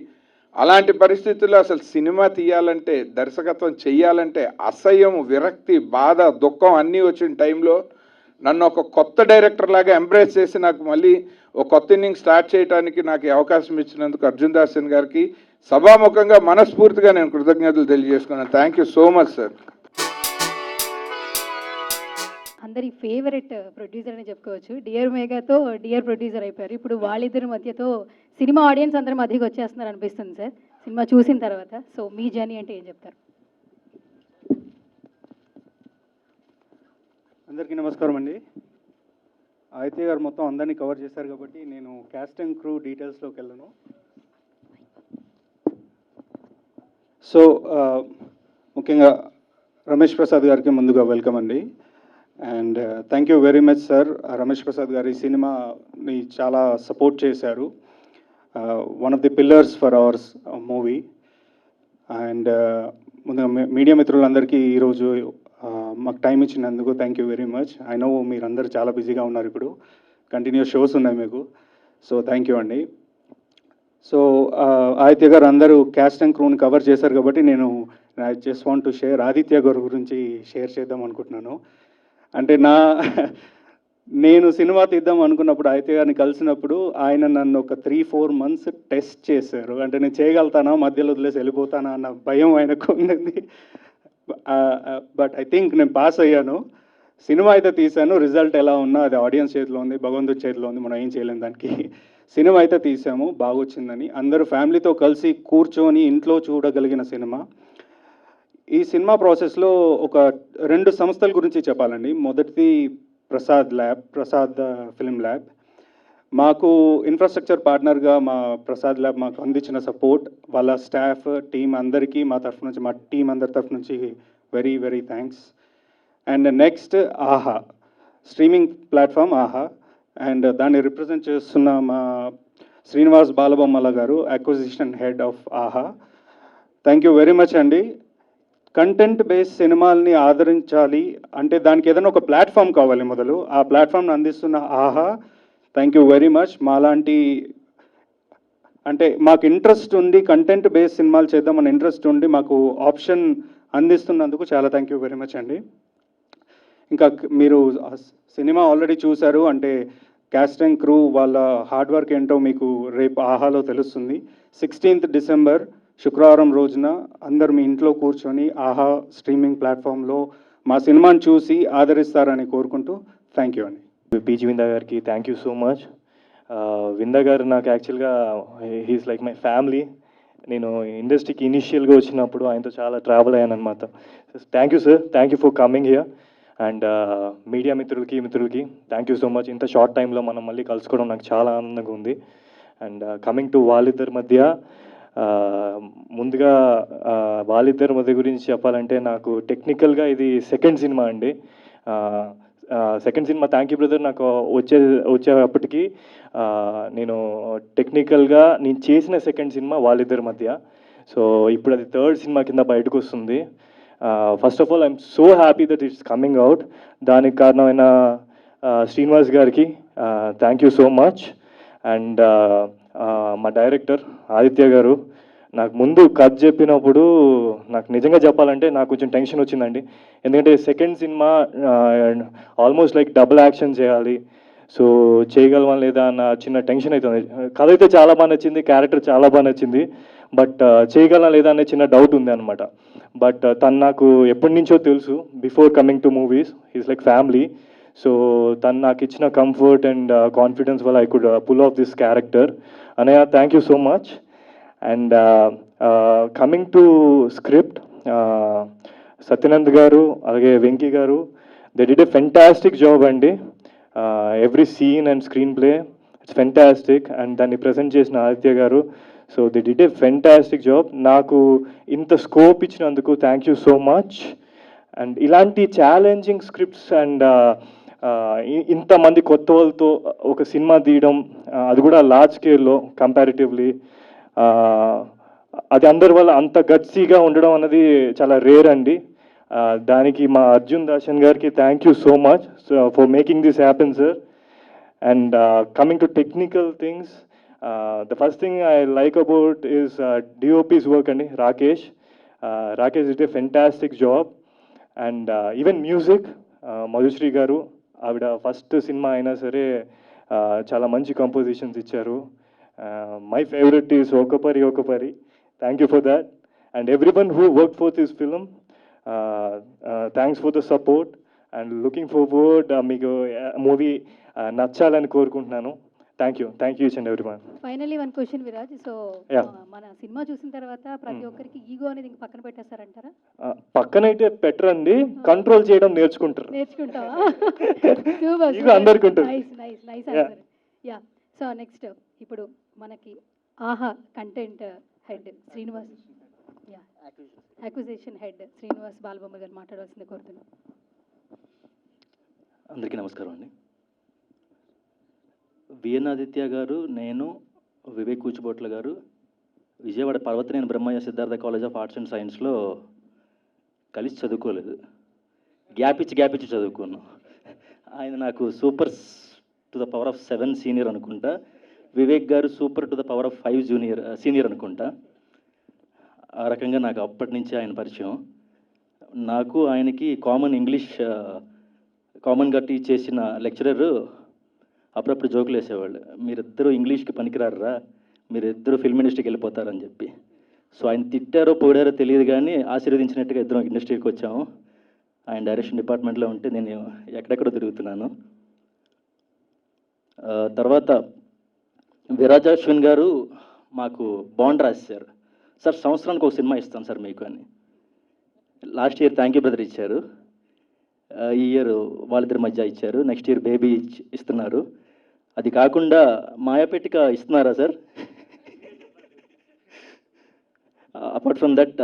S2: అలాంటి పరిస్థితుల్లో అసలు సినిమా తీయాలంటే, దర్శకత్వం చెయ్యాలంటే అసహ్యం, విరక్తి, బాధ, దుఃఖం అన్నీ వచ్చిన టైంలో నన్ను ఒక కొత్త డైరెక్టర్ లాగా ఎంబ్రేస్ చేసి నాకు మళ్ళీ ఒక కొత్త ఇన్నింగ్ స్టార్ట్ చేయడానికి నాకు అవకాశం ఇచ్చినందుకు అర్జున్ దాసన్ గారికి సభాముఖంగా మనస్ఫూర్తిగా నేను కృతజ్ఞతలు తెలియజేసుకున్నాను. Thank you so much sir.
S1: అందరి ఫేవరెట్ ప్రొడ్యూసర్ అని చెప్పుకోవచ్చు. డియర్ మేఘాతో డియర్ ప్రొడ్యూసర్ అయిపోయారు. ఇప్పుడు వాళ్ళిద్దరి మధ్యతో సినిమా ఆడియన్స్ అందరి మధ్యకి వచ్చేస్తున్నారు అనిపిస్తుంది సార్ సినిమా చూసిన తర్వాత. సో మీ జర్నీ అంటే ఏం చెప్తారు?
S3: అందరికీ నమస్కారం అండి. ఆదిత్య గారు మొత్తం అందరినీ కవర్ చేశారు కాబట్టి నేను క్యాస్ట్ అండ్ క్రూ డీటెయిల్స్లోకి వెళ్ళను. సో ముఖ్యంగా రమేష్ ప్రసాద్ గారికి ముందుగా వెల్కమ్ అండి. And thank you very much sir. Ramesh Prasad గారు ఈ సినిమాని చాలా సపోర్ట్ చేశారు. One of the pillars for hour movie. And ముందుగా మీడియా మిత్రులందరికీ ఈరోజు మాకు టైం ఇచ్చినందుకు thank you very much. I know మీరందరూ చాలా బిజీగా ఉన్నారు, ఇప్పుడు కంటిన్యూస్ షోస్ ఉన్నాయి మీకు. సో థ్యాంక్ యూ అండి. సో ఆదిత్య గారు అందరూ క్యాస్ట్ అండ్ క్రూని కవర్ చేశారు కాబట్టి I just want to share Aditya గారి గురించి షేర్ చేద్దాం అనుకుంటున్నాను. అంటే నేను సినిమా తీద్దాం అనుకున్నప్పుడు ఆదిత్య గారిని కలిసినప్పుడు ఆయన నన్ను ఒక 3-4 months టెస్ట్ చేశారు. అంటే నేను చేయగలుగుతానా, మధ్యలో వదిలేసి వెళ్ళిపోతానా అన్న భయం ఆయనకు ఉండింది. బట్ ఐ థింక్ నేను పాస్ అయ్యాను. సినిమా అయితే తీశాను, రిజల్ట్ ఎలా ఉన్నా అది ఆడియన్స్ చేతిలో ఉంది, భగవంతుడి చేతిలో ఉంది, మనం ఏం చేయలేం దానికి. సినిమా అయితే తీసాము, బాగొచ్చిందని అందరూ ఫ్యామిలీతో కలిసి కూర్చొని ఇంట్లో చూడగలిగిన సినిమా. ఈ సినిమా ప్రాసెస్లో ఒక 2 సంస్థల గురించి చెప్పాలండి. మొదటిది ప్రసాద్ ఫిల్మ్ ల్యాబ్. మాకు ఇన్ఫ్రాస్ట్రక్చర్ పార్ట్నర్గా మా ప్రసాద్ ల్యాబ్ మాకు అందించిన సపోర్ట్, వాళ్ళ స్టాఫ్ టీం అందరికీ మా టీం అందరి తరఫు నుంచి very very thanks. And next ఆహా, స్ట్రీమింగ్ ప్లాట్ఫామ్ ఆహా, అండ్ దాన్ని రిప్రజెంట్ చేస్తున్న మా శ్రీనివాస్ బాలబొమ్మల గారు, అక్విజిషన్ హెడ్ ఆఫ్ ఆహా. థ్యాంక్ యూ వెరీ మచ్ అండి. కంటెంట్ బేస్డ్ సినిమాల్ని ఆదరించాలి అంటే దానికి ఏదైనా ఒక ప్లాట్ఫామ్ కావాలి. మొదలు ఆ ప్లాట్ఫామ్ని అందిస్తున్న ఆహా, థ్యాంక్ యూ వెరీ మచ్. మాలాంటి అంటే మాకు ఇంట్రెస్ట్ ఉండి కంటెంట్ బేస్డ్ సినిమాలు చేద్దామని ఇంట్రెస్ట్ ఉండి మాకు ఆప్షన్ అందిస్తున్నందుకు చాలా థ్యాంక్ యూ వెరీ మచ్ అండి. ఇంకా మీరు సినిమా ఆల్రెడీ చూశారు అంటే క్యాస్ట్ అండ్ క్రూ వాళ్ళ హార్డ్ వర్క్ ఏంటో మీకు రేపు ఆహాలో తెలుస్తుంది. 16th డిసెంబర్ శుక్రవారం రోజున అందరు మీ ఇంట్లో కూర్చొని ఆహా స్ట్రీమింగ్ ప్లాట్ఫామ్లో మా సినిమాని చూసి ఆదరిస్తారని కోరుకుంటూ థ్యాంక్ యూ అండి.
S4: పీజీ విందా గారికి థ్యాంక్ యూ సో మచ్. విందా గారు నాకు యాక్చువల్గా హీస్ లైక్ మై ఫ్యామిలీ. నేను ఇండస్ట్రీకి ఇనిషియల్గా వచ్చినప్పుడు ఆయనతో చాలా ట్రావెల్ అయ్యాను అనమాట. Thank you sir, thank you for coming here. And media మిత్రులకి థ్యాంక్ యూ సో మచ్. ఇంత షార్ట్ టైంలో మనం మళ్ళీ కలుసుకోవడం నాకు చాలా ఆనందంగా ఉంది. అండ్ కమింగ్ టు వాళ్ళిద్దరి మధ్య, ముందుగా వాళ్ళిద్దరి మధ్య గురించి చెప్పాలంటే నాకు టెక్నికల్గా ఇది సెకండ్ సినిమా అండి. Second cinema thank you brother నాకు వచ్చేటప్పటికి నేను టెక్నికల్గా నేను చేసిన సెకండ్ సినిమా వాళ్ళిద్దరి మధ్య. సో ఇప్పుడు అది థర్డ్ సినిమా కింద బయటకు వస్తుంది. First of all I'm so happy that it's coming out. దానికి కారణమైన శ్రీనివాస్ గారికి thank you so much. And మా డైరెక్టర్ ఆదిత్య గారు నాకు ముందు కథ చెప్పినప్పుడు నాకు నిజంగా చెప్పాలంటే నాకు కొంచెం టెన్షన్ వచ్చిందండి. ఎందుకంటే second cinema almost like double action చేయాలి. సో చేయగలమా లేదా అన్న చిన్న టెన్షన్ అవుతుంది. కథ అయితే చాలా బాగా నచ్చింది, క్యారెక్టర్ చాలా బాగా నచ్చింది, బట్ చేయగలనా లేదా అనే చిన్న డౌట్ ఉంది అనమాట. బట్ తను నాకు ఎప్పటి నుంచో తెలుసు, before coming to movies he's like family. So తను నాకు ఇచ్చిన కంఫర్ట్ అండ్ కాన్ఫిడెన్స్ వల్ల I could pull off this character. అనయ్య thank you so much. And coming to script, Satyanand గారు అలాగే వెంకీ గారు they did a fantastic job అండి. Every scene and screen play it's fantastic. And దాన్ని ప్రజెంట్ చేసిన ఆదిత్య గారు, so they did a fantastic job. నాకు ఇంత స్కోప్ ఇచ్చినందుకు thank you so much. And ఇలాంటి ఛాలెంజింగ్ స్క్రిప్ట్స్ అండ్ ఇంతమంది కొత్త వాళ్ళతో ఒక సినిమా తీయడం, అది కూడా లార్జ్ స్కేల్లో కంపారిటివ్లీ, అది అందరి వల్ల అంత గట్సీగా ఉండడం అన్నది చాలా రేర్ అండి. దానికి మా అర్జున్ దాషన్ గారికి thank you so much for making this happen sir. And coming to technical things, the first thing I like about is DOP's work అండి. Rakesh it a fantastic job. And even music Madhusri గారు, ఆవిడ first cinema అయినా సరే చాలా మంచి compositions ఇచ్చారు. My favourite is ఒకపరి. Thank you for that. And everyone who work for this film, thanks for the support and looking forward మీకు movie నచ్చాలని కోరుకుంటున్నాను. Thank you each and everyone.
S1: Finally one question Viraj. So
S4: Yeah.
S1: మన సినిమా చూసిన తర్వాత ప్రతి ఒక్కరికి ఈగో అనేది ఇంక పక్కన పెట్టేస్తారంటారా?
S4: పక్కనైతే పెట్టరండి, కంట్రోల్ చేయడం నేర్చుకుంటారు.
S1: నేర్చుకుంటావా? సూపర్,
S4: ఈగో అందరికీ ఉంటుంది.
S1: Nice answer. Yeah. So next ఇప్పుడు మనకి Aha content head Srinivas, yeah acquisition head Srinivas Balabomma గారు మాట్లాడవలసింది కోరుతున్నాను.
S5: అందరికీ నమస్కారం అండి. విఎన్ ఆదిత్య గారు, నేను, వివేక్ కూచిబోట్ల గారు Vijayawada Parvathaneni Brahmayya Siddhartha college of arts and సైన్స్లో కలిసి చదువుకోలేదు, గ్యాప్ ఇచ్చి చదువుకున్నాం. ఆయన నాకు super to the power of 7 senior అనుకుంటా, వివేక్ గారు super to the power of 5 senior అనుకుంటా. ఆ రకంగా నాకు అప్పటి నుంచి ఆయన పరిచయం. నాకు ఆయనకి కామన్గా టీచ్ చేసిన లెక్చరర్ అప్పుడప్పుడు జోకులు వేసేవాళ్ళు, మీరిద్దరూ ఇంగ్లీష్కి పనికిరారా, మీరిద్దరూ ఫిల్మ్ ఇండస్ట్రీకి వెళ్ళిపోతారని చెప్పి. సో ఆయన తిట్టారో పొగిడారో తెలియదు కానీ ఆశీర్వదించినట్టుగా ఇద్దరం ఇండస్ట్రీకి వచ్చాము. ఆయన డైరెక్షన్ డిపార్ట్మెంట్లో ఉంటే నేను ఎక్కడెక్కడో తిరుగుతున్నాను. తర్వాత విరాజ్ అశ్విన్ గారు మాకు బాండ్ రాశారు, సార్ సంవత్సరానికి ఒక సినిమా ఇస్తాను సార్ మీకు అని. Last year thank you brother ఇచ్చారు, ఈ ఇయర్ వాళ్ళిద్దరి మధ్య ఇచ్చారు, నెక్స్ట్ ఇయర్ బేబీ ఇస్తున్నారు. అది కాకుండా మాయాపేటిక ఇస్తున్నారా sir? Apart from that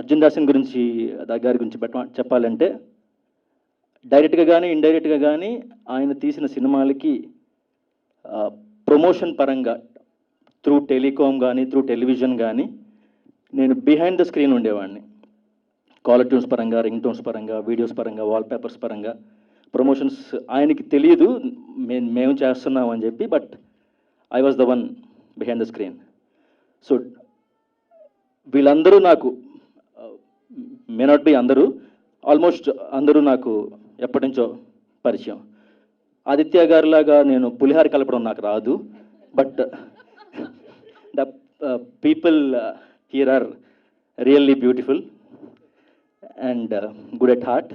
S5: Arjun Dasan గురించి గారి గురించి చెప్పాలంటే డైరెక్ట్గా కానీ ఇండైరెక్ట్గా కానీ ఆయన తీసిన సినిమాలకి ప్రమోషన్ పరంగా త్రూ టెలికామ్ కానీ త్రూ టెలివిజన్ కానీ నేను బిహైండ్ ద స్క్రీన్ ఉండేవాడిని. కాలర్ ట్యూన్స్ పరంగా, రింగ్ టోన్స్ పరంగా, వీడియోస్ పరంగా, వాల్పేపర్స్ పరంగా ప్రమోషన్స్ ఆయనకి తెలియదు మేము చేస్తున్నాం అని చెప్పి, but I was the one behind the screen. So వీళ్ళందరూ నాకు మే నాట్ బి అందరూ, ఆల్మోస్ట్ అందరూ నాకు ఎప్పటి నుంచో పరిచయం. ఆదిత్య గారిలాగా నేను పులిహార కలపడం నాకు రాదు, but the people here are really beautiful and good at heart.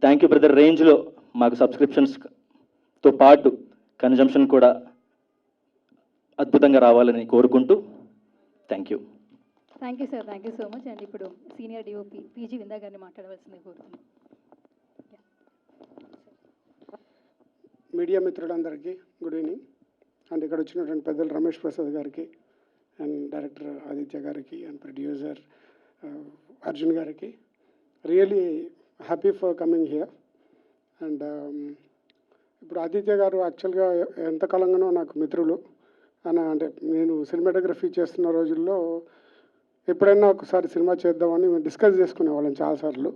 S5: Thank you brother. రేంజ్లో మాకు సబ్స్క్రిప్షన్స్తో పాటు కన్జంప్షన్ కూడా అద్భుతంగా రావాలని కోరుకుంటూ thank you.
S1: Thank you sir, thank you so much. And ఇప్పుడు సీనియర్ డిఓపి పీజీ విందా గారిని మాట్లాడవలసింది కోరుతున్నాను.
S6: మీడియా మిత్రులందరికీ గుడ్ ఈవినింగ్. అండ్ ఇక్కడ వచ్చినటువంటి పెద్దలు రమేష్ ప్రసాద్ గారికి అండ్ డైరెక్టర్ ఆదిత్య గారికి అండ్ ప్రొడ్యూసర్ అర్జున్ గారికి really happy for coming here. And ఇప్పుడు ఆదిత్య గారు యాక్చువల్గా ఎంతకాలంగానో నాకు మిత్రులు అంటే నేను సినిమాటోగ్రఫీ చేస్తున్న రోజుల్లో ఎప్పుడైనా ఒకసారి సినిమా చేద్దామని మేము డిస్కస్ చేసుకునేవాళ్ళం చాలాసార్లు.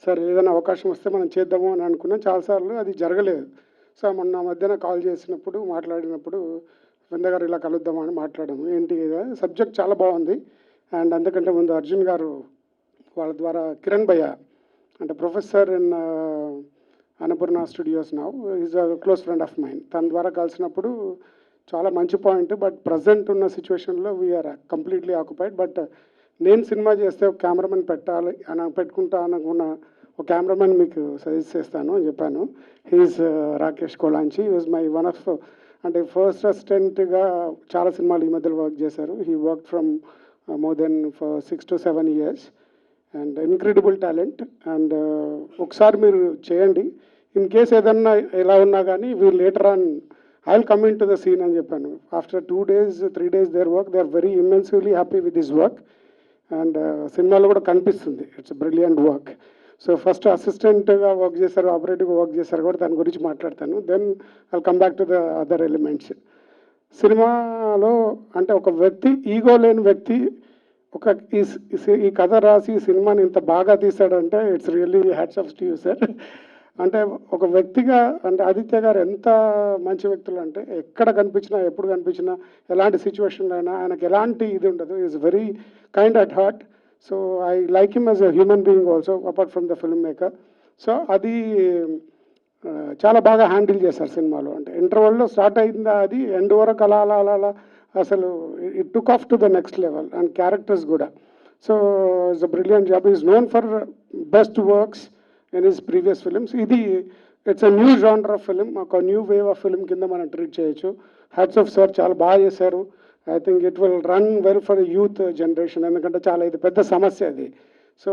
S6: సార్ ఏదైనా అవకాశం వస్తే మనం చేద్దాము అని అనుకున్నాం చాలాసార్లు, అది జరగలేదు. సో మొన్న మధ్యన కాల్ చేసినప్పుడు మాట్లాడినప్పుడు వింద గారు ఇలా కలుద్దామని మాట్లాడాము. ఏంటి సబ్జెక్ట్ చాలా బాగుంది. అండ్ అందుకంటే ముందు అర్జున్ గారు వాళ్ళ ద్వారా కిరణ్ భయ్య అంటే professor in Annapurna studios now is a close friend of mine. తన ద్వారా కలిసినప్పుడు చాలా మంచి పాయింట్. బట్ ప్రజెంట్ ఉన్న సిచ్యువేషన్లో వీఆర్ కంప్లీట్లీ ఆక్యుపైడ్. బట్ నేను సినిమా చేస్తే ఒక కెమెరామెన్ పెట్టాలి అని పెట్టుకుంటా అనుకున్న ఒక కెమెరామెన్ మీకు సజెస్ట్ చేస్తాను అని చెప్పాను. He's Rakesh Kolanchi. Is my one of అంటే ఫస్ట్ అసిస్టెంట్గా చాలా సినిమాలు ఈ మధ్యలో వర్క్ చేశారు. He work from more than for 6 to 7 years and incredible talent. And ఒకసారి మీరు చేయండి, ఇన్ కేస్ ఏదన్నా ఎలా ఉన్నా కానీ వీళ్ళు later on I will come in to the scene అని చెప్పాను. After 2 days 3 days their work, they are very immensely happy with this work. And సినిమాలో కూడా కనిపిస్తుంది it's brilliant work. So first అసిస్టెంట్గా వర్క్ చేశారు, ఆపరేటివ్గా వర్క్ చేశారు కూడా, దాని గురించి మాట్లాడతాను. Then I come back to the other elements. సినిమాలో అంటే ఒక వ్యక్తి, ఈగో లేని వ్యక్తి ఒక ఈ కథ రాసి ఈ సినిమాని ఇంత బాగా తీశాడంటే it's really hats off to you sir. అంటే ఒక వ్యక్తిగా అంటే ఆదిత్య గారు ఎంత మంచి వ్యక్తులు అంటే ఎక్కడ కనిపించినా ఎప్పుడు కనిపించినా ఎలాంటి సిచ్యువేషన్లో అయినా ఆయనకు ఎలాంటి ఇది ఉండదు. Is very kind at heart. So I like him as a human being also apart from the film maker. So అది చాలా బాగా హ్యాండిల్ చేశారు సినిమాలో. అంటే ఇంటర్వల్లో స్టార్ట్ అయిందా అది ఎండ్ వరకు అలా అలా అలా అలా అసలు it took off to the next level. And characters కూడా. So it's a brilliant job. Is known for best works in his previous films. ఇది it's a new genre of film, ఒక న్యూ వేవ్ ఆఫ్ ఫిలిం కింద మనం treat చేయొచ్చు. Hats off sir, చాలా బాగా చేశారు. I think it will run well for youth generation, ఎందుకంటే చాలా ఇది పెద్ద సమస్య అది. So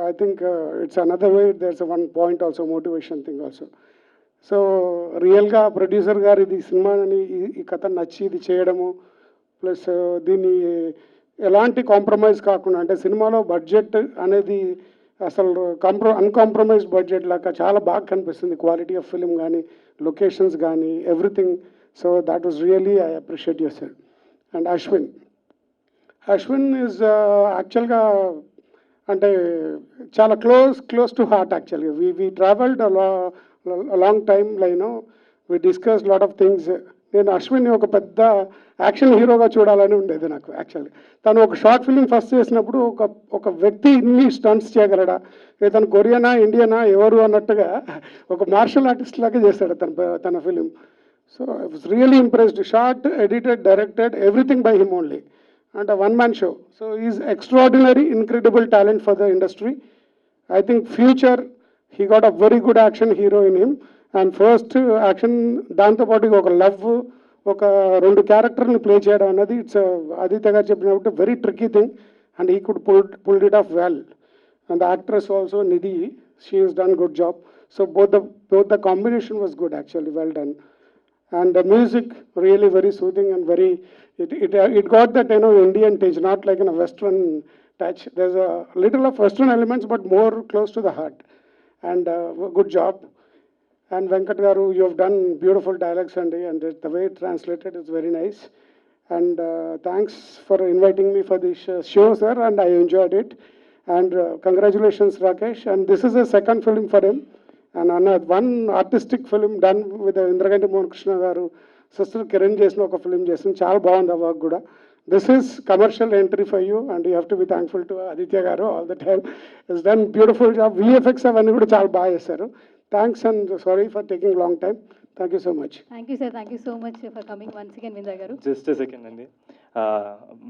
S6: I think it's another way, there's one point also, motivation thing also. So రియల్గా ప్రొడ్యూసర్ గారు ఇది సినిమాని ఈ కథ నచ్చి ఇది చేయడము, ప్లస్ దీన్ని ఎలాంటి కాంప్రమైజ్ కాకుండా, అంటే సినిమాలో బడ్జెట్ అనేది అసలు అన్కాంప్రమైజ్డ్ బడ్జెట్ లాగా చాలా బాగా కనిపిస్తుంది. క్వాలిటీ ఆఫ్ ఫిలిం కానీ, లొకేషన్స్ కానీ, everything. So that was really I appreciate your self. And Ashwin is యాక్చువల్గా అంటే చాలా క్లోజ్ టు హార్ట్ యాక్చువల్గా. We travelled long time line, we discuss lot of things. నేను అశ్విన్ని ఒక పెద్ద యాక్షన్ హీరోగా చూడాలని ఉండేది నాకు యాక్చువల్లీ. తను ఒక షార్ట్ ఫిల్మ్ ఫస్ట్ చేసినప్పుడు ఒక వ్యక్తి ఇన్ని స్టంట్స్ చేయగలడా, తను కొరియనా ఇండియనా ఎవరు అన్నట్టుగా ఒక మార్షల్ ఆర్టిస్ట్ లాగా చేశాడు తన film. So I was really impressed. Short, edited, directed, everything by him only. and a one-man show. So he is extraordinary, incredible talent for the industry. I think future, he got a very good action hero in him. And first action, దాంతో పాటు ఒక love, ఒక రెండు క్యారెక్టర్ని play చేయడం అన్నది it's Aditya గారు చెప్పినప్పుడు very tricky thing. And he could pulled it of well. And the actress also Nidhi, she has done good job. So both the combination was good actually, well done. And the music really very soothing and very, it got that Indian taste, not like in a Western touch. There's a little of Western elements, but more close to the heart. And good job. And Venkat Garu, you have done beautiful dialogues, and the way it translated is very nice. And thanks for inviting me for this show, sir, and I enjoyed it. And congratulations, Rakesh. And this is a second film for him. And one artistic film done with Indraganti Mohan Krishna Garu, sister Kiran చేసిన ఒక film చేసింది, చాలా బాగుంది ఆ work కూడా. This is commercial entry for you, and you have to be thankful to Aditya Garu all the time. He's done beautiful job. VFX అవన్నీ కూడా చాలా బాగా చేశారు. Thanks and sorry for taking long time. Thank you so much.
S1: Thank you sir, thank you so much for coming once again Vinda గారు.
S4: Just second అండి.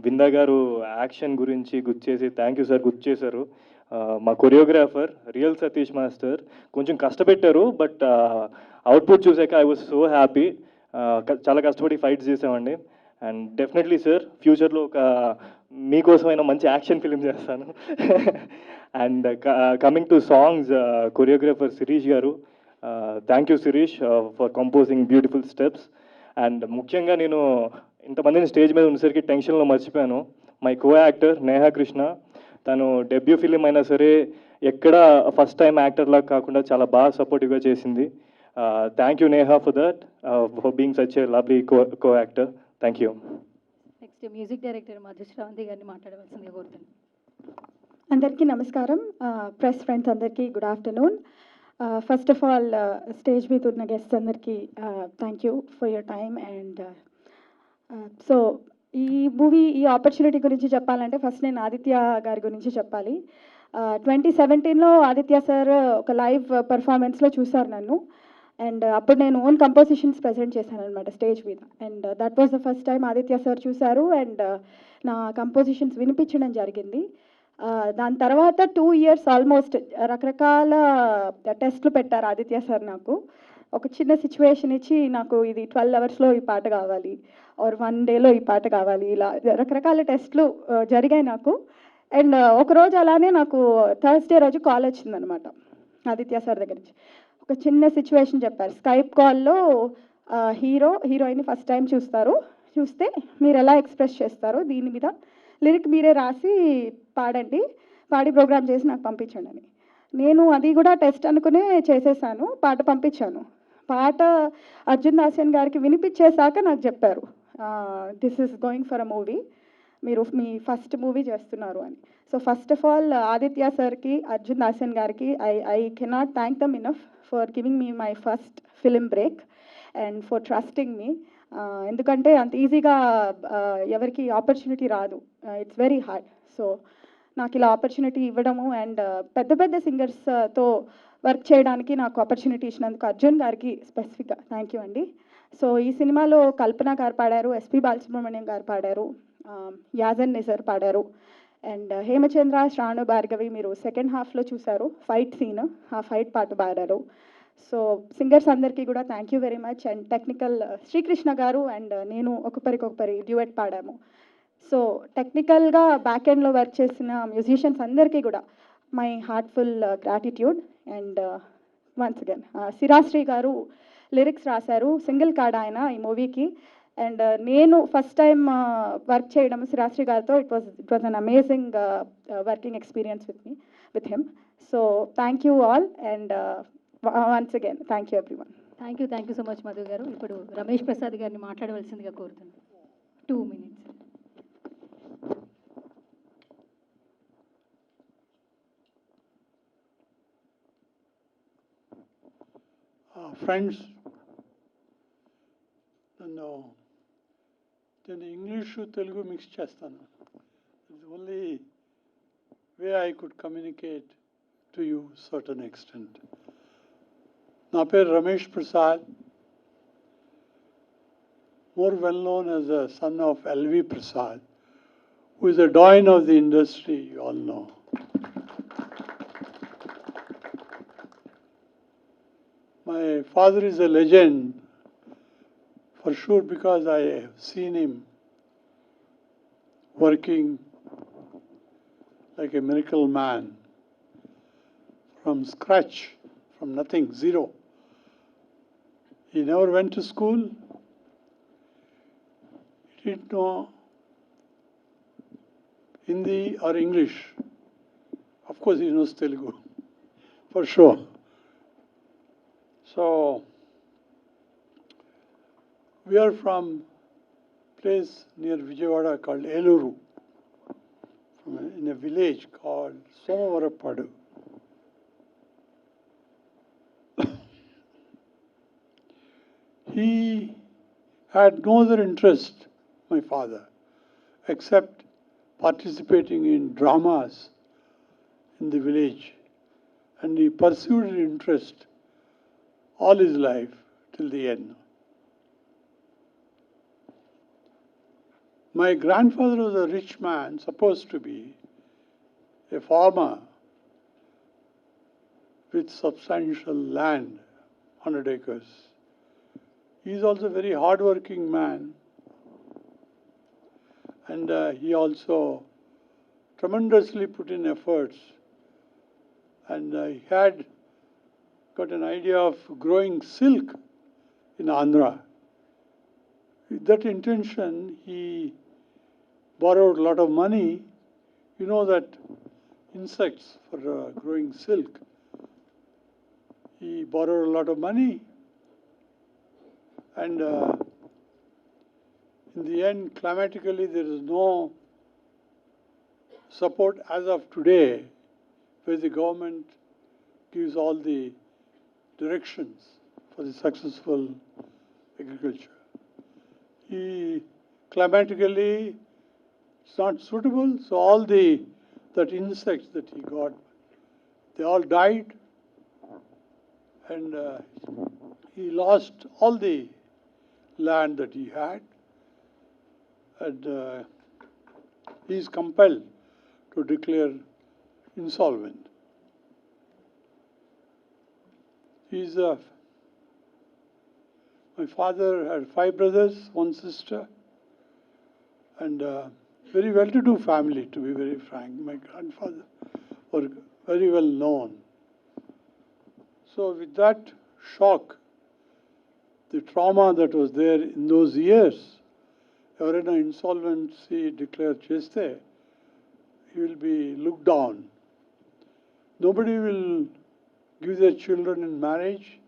S4: విందా గారు action గురించి గుర్తు చేసి థ్యాంక్ యూ సార్, గుర్తు చేశారు. మా కొరియోగ్రాఫర్ రియల్ సతీష్ మాస్టర్ కొంచెం కష్టపెట్టారు, బట్ అవుట్పుట్ చూసాక ఐ వాజ్ సో హ్యాపీ. చాలా కష్టపడి ఫైట్స్ చేసామండి. అండ్ డెఫినెట్లీ సార్, ఫ్యూచర్లో ఒక మీకోసమైనా మంచి యాక్షన్ ఫిలిం చేస్తాను. And coming to songs, choreographer Sirish గారు, thank you Sirish for composing beautiful steps. And ముఖ్యంగా నేను ఇంతమందిని స్టేజ్ మీద ఉన్నసరికి టెన్షన్లో మర్చిపోయాను. My co actor Neha Krishna, తను డెబ్యూ ఫిలిం అయినా సరే ఎక్కడ ఫస్ట్ టైం యాక్టర్లా కాకుండా చాలా బాగా సపోర్టివ్గా చేసింది. Thank you Neha for that, for being such a lovely co actor. Thank you.
S1: Next music director Madhushravanthi గారిని మాట్లాడవలసిందిగా కోరుతున్నాను.
S7: అందరికీ నమస్కారం. ప్రెస్ ఫ్రెండ్స్ అందరికీ good afternoon. First of all stage మీద ఉన్న గెస్ట్స్ అందరికీ thank you for your time. And so ఈ మూవీ, ఈ ఆపర్చునిటీ గురించి చెప్పాలంటే ఫస్ట్ నేను ఆదిత్య గారి గురించి చెప్పాలి. 2017లో ఆదిత్య సార్ ఒక లైవ్ పర్ఫార్మెన్స్లో చూశారు నన్ను. అండ్ అప్పుడు నేను ఓన్ కంపోజిషన్స్ ప్రజెంట్ చేశాను అనమాట స్టేజ్ మీద. And that was the first time Aditya sir చూశారు అండ్ నా కంపోజిషన్స్ వినిపించడం జరిగింది. దాని తర్వాత 2 years ఆల్మోస్ట్ రకరకాల టెస్ట్లు పెట్టారు ఆదిత్య సార్ నాకు. ఒక చిన్న సిచ్యువేషన్ ఇచ్చి నాకు ఇది 12 hours ఈ పాట కావాలి, ఆర్ 1 dayలో ఈ పాట కావాలి, ఇలా రకరకాల టెస్ట్లు జరిగాయి నాకు. అండ్ ఒకరోజు అలానే నాకు థర్స్డే రోజు కాల్ వచ్చిందనమాట ఆదిత్య సార్ దగ్గర నుంచి. ఒక చిన్న సిచ్యువేషన్ చెప్పారు. స్కైప్ కాల్లో హీరోయిన్ ఫస్ట్ టైం చూస్తే మీరు ఎలా ఎక్స్ప్రెస్ చేస్తారో దీని మీద లిరిక్ మీరే రాసి పాడి ప్రోగ్రామ్ చేసి నాకు పంపించండి అని. నేను అది కూడా టెస్ట్ అనుకునే చేసేసాను, పాట పంపించాను. పాట అర్జున్ దాస్యన్ గారికి వినిపించేశాక నాకు చెప్పారు, this is going for a movie, మీరు మీ ఫస్ట్ మూవీ చేస్తున్నారు అని. So first of all Aditya సార్కి, అర్జున్ దాస్యన్ గారికి I cannot thank dum enough for giving me my first film break and for trusting me. ఎందుకంటే అంత ఈజీగా ఎవరికి ఆపర్చునిటీ రాదు, ఇట్స్ వెరీ హార్డ్. సో నాకు ఇలా ఆపర్చునిటీ ఇవ్వడము అండ్ పెద్ద పెద్ద సింగర్స్తో వర్క్ చేయడానికి నాకు ఆపర్చునిటీ ఇచ్చినందుకు అర్జున్ గారికి స్పెసిఫిక్గా థ్యాంక్ యూ అండి. సో ఈ సినిమాలో కల్పన గారు పాడారు, ఎస్పి బాలసుబ్రహ్మణ్యం గారు పాడారు, యాజన్ నిజర్ పాడారు, అండ్ హేమచంద్ర, శ్రావణ భార్గవి మీరు సెకండ్ హాఫ్లో చూశారు ఫైట్ సీన్, ఆ ఫైట్ పాట పాడారు. సో సింగర్స్ అందరికీ కూడా thank you very much. And technical Srikrishna గారు అండ్ నేను ఒకరికొకరి డ్యూయట్ పాడాము. సో టెక్నికల్గా బ్యాక్ ఎండ్లో వర్క్ చేసిన మ్యూజిషియన్స్ అందరికీ కూడా my heartful gratitude. And once again Sirasri గారు లిరిక్స్ రాశారు, సింగిల్ కార్డ్ ఆయన ఈ మూవీకి. అండ్ నేను ఫస్ట్ టైం వర్క్ చేయడం సిరాశ్రీ గారితో, it was an amazing working experience with him. So thank you all and once again thank you everyone.
S1: Thank you so much Madhu గారు. ఇప్పుడు రమేష్ ప్రసాద్ గారిని మాట్లాడవలసిందిగా కోరుతున్నాను. 2 minutes.
S8: Friends, నేను ఇంగ్లీషు తెలుగు మిక్స్ చేస్తాను. It's only way I could communicate to you certain extent. నా పేరు Ramesh Prasad, more well known as the son of L.V. Prasad, who is a doyen of the industry, you all know. My father is a legend, for sure, because I have seen him working like a miracle man, from scratch, from nothing, zero. He never went to school. He didn't know Hindi or English. Of course, he knows Telugu, for sure. So, we are from a place near Vijayawada called Eluru, in a village called Somavarapadu. He had no other interest, my father, except participating in dramas in the village. And he pursued his interest all his life till the end. My grandfather was a rich man, supposed to be a farmer with substantial land, 100 acres. He is also a very hard-working man, and he also tremendously put in efforts, and he had got an idea of growing silk in Andhra. With that intention, he borrowed a lot of money. You know that insects for growing silk. He borrowed a lot of money, and in the end, climatically, there is no support as of today, where the government gives all the directions for the successful agriculture. Climatically, it's not suitable, so all that insects that he got, they all died, and he lost all the land that he had, and he is compelled to declare insolvent. My father had 5 brothers, 1 sister, and very well-to-do family, to be very frank. My grandfather was very well known. So with that shock, the trauma that was there in those years, ఎవరైనా insolvency declare చేస్తే, he will be looked down. Nobody will give their children in marriage,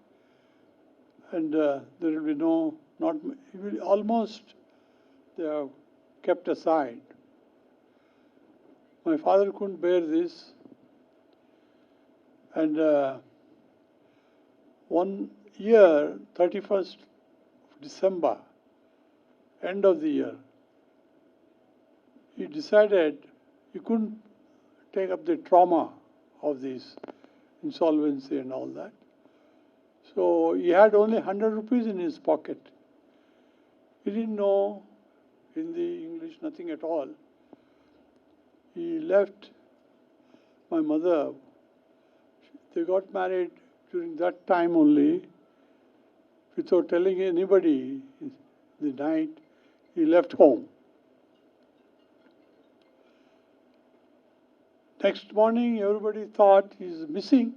S8: and there will be he will almost, they are kept aside. My father couldn't bear this, and one year, 31st December, end of the year, he decided he couldn't take up the trauma of this insolvency and all that. So he had only 100 rupees in his pocket. He didn't know Hindi, English, nothing at all. He left my mother. They got married during that time only, without telling anybody. The night he left home. Next morning, everybody thought he's missing,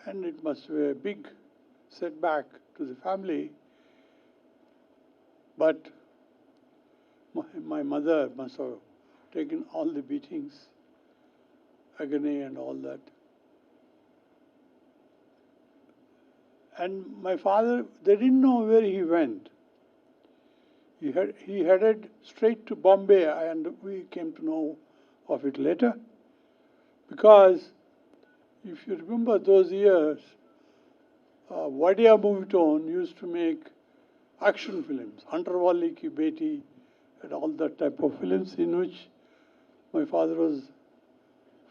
S8: and it must be a big setback to the family. But my mother must have taken all the beatings, agony and all that. And my father, they didn't know where he went. He headed straight to Bombay, and we came to know of it later. Because if you remember those years, Vadya Movietone used to make action films, Hunterwali Ki Beti, and all that type of films, in which my father was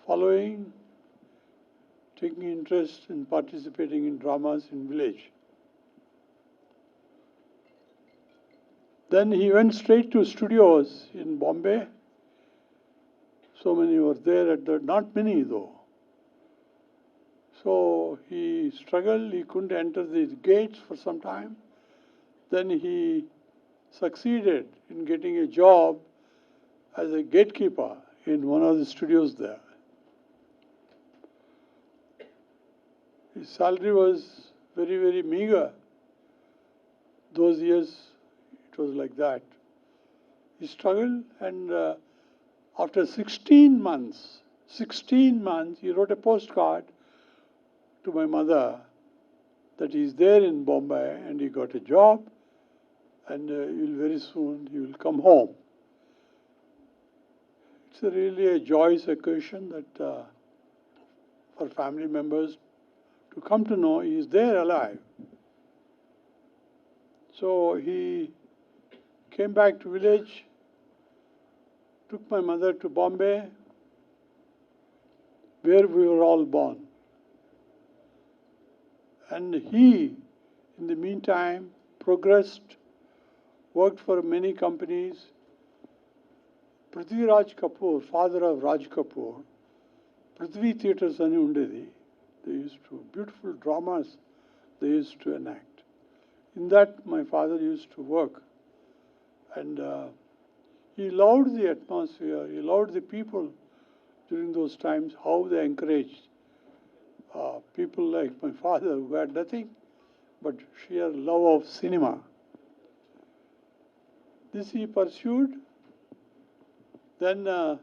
S8: following, taking interest in participating in dramas in village. Then he went straight to studios in Bombay. So many were there not many though. So he struggled, he couldn't enter the gates for some time. Then he succeeded in getting a job as a gatekeeper in one of the studios there. His salary was very, very meager. Those years, it was like that. he struggled, and after 16 months, he wrote a postcard to my mother that he's there in Bombay and he got a job, and very soon he will come home. It's really a joyous occasion that for family members to come to know he is there alive. So he came back to village, took my mother to Bombay, where we were all born. And he, in the meantime, progressed, worked for many companies. Prithviraj Kapoor, father of Raj Kapoor, Prithvi Theatres ani undedi. They used to, beautiful dramas they used to enact. In that, my father used to work. And he loved the atmosphere, he loved the people during those times, how they encouraged people like my father who had nothing but sheer love of cinema. This he pursued. Then the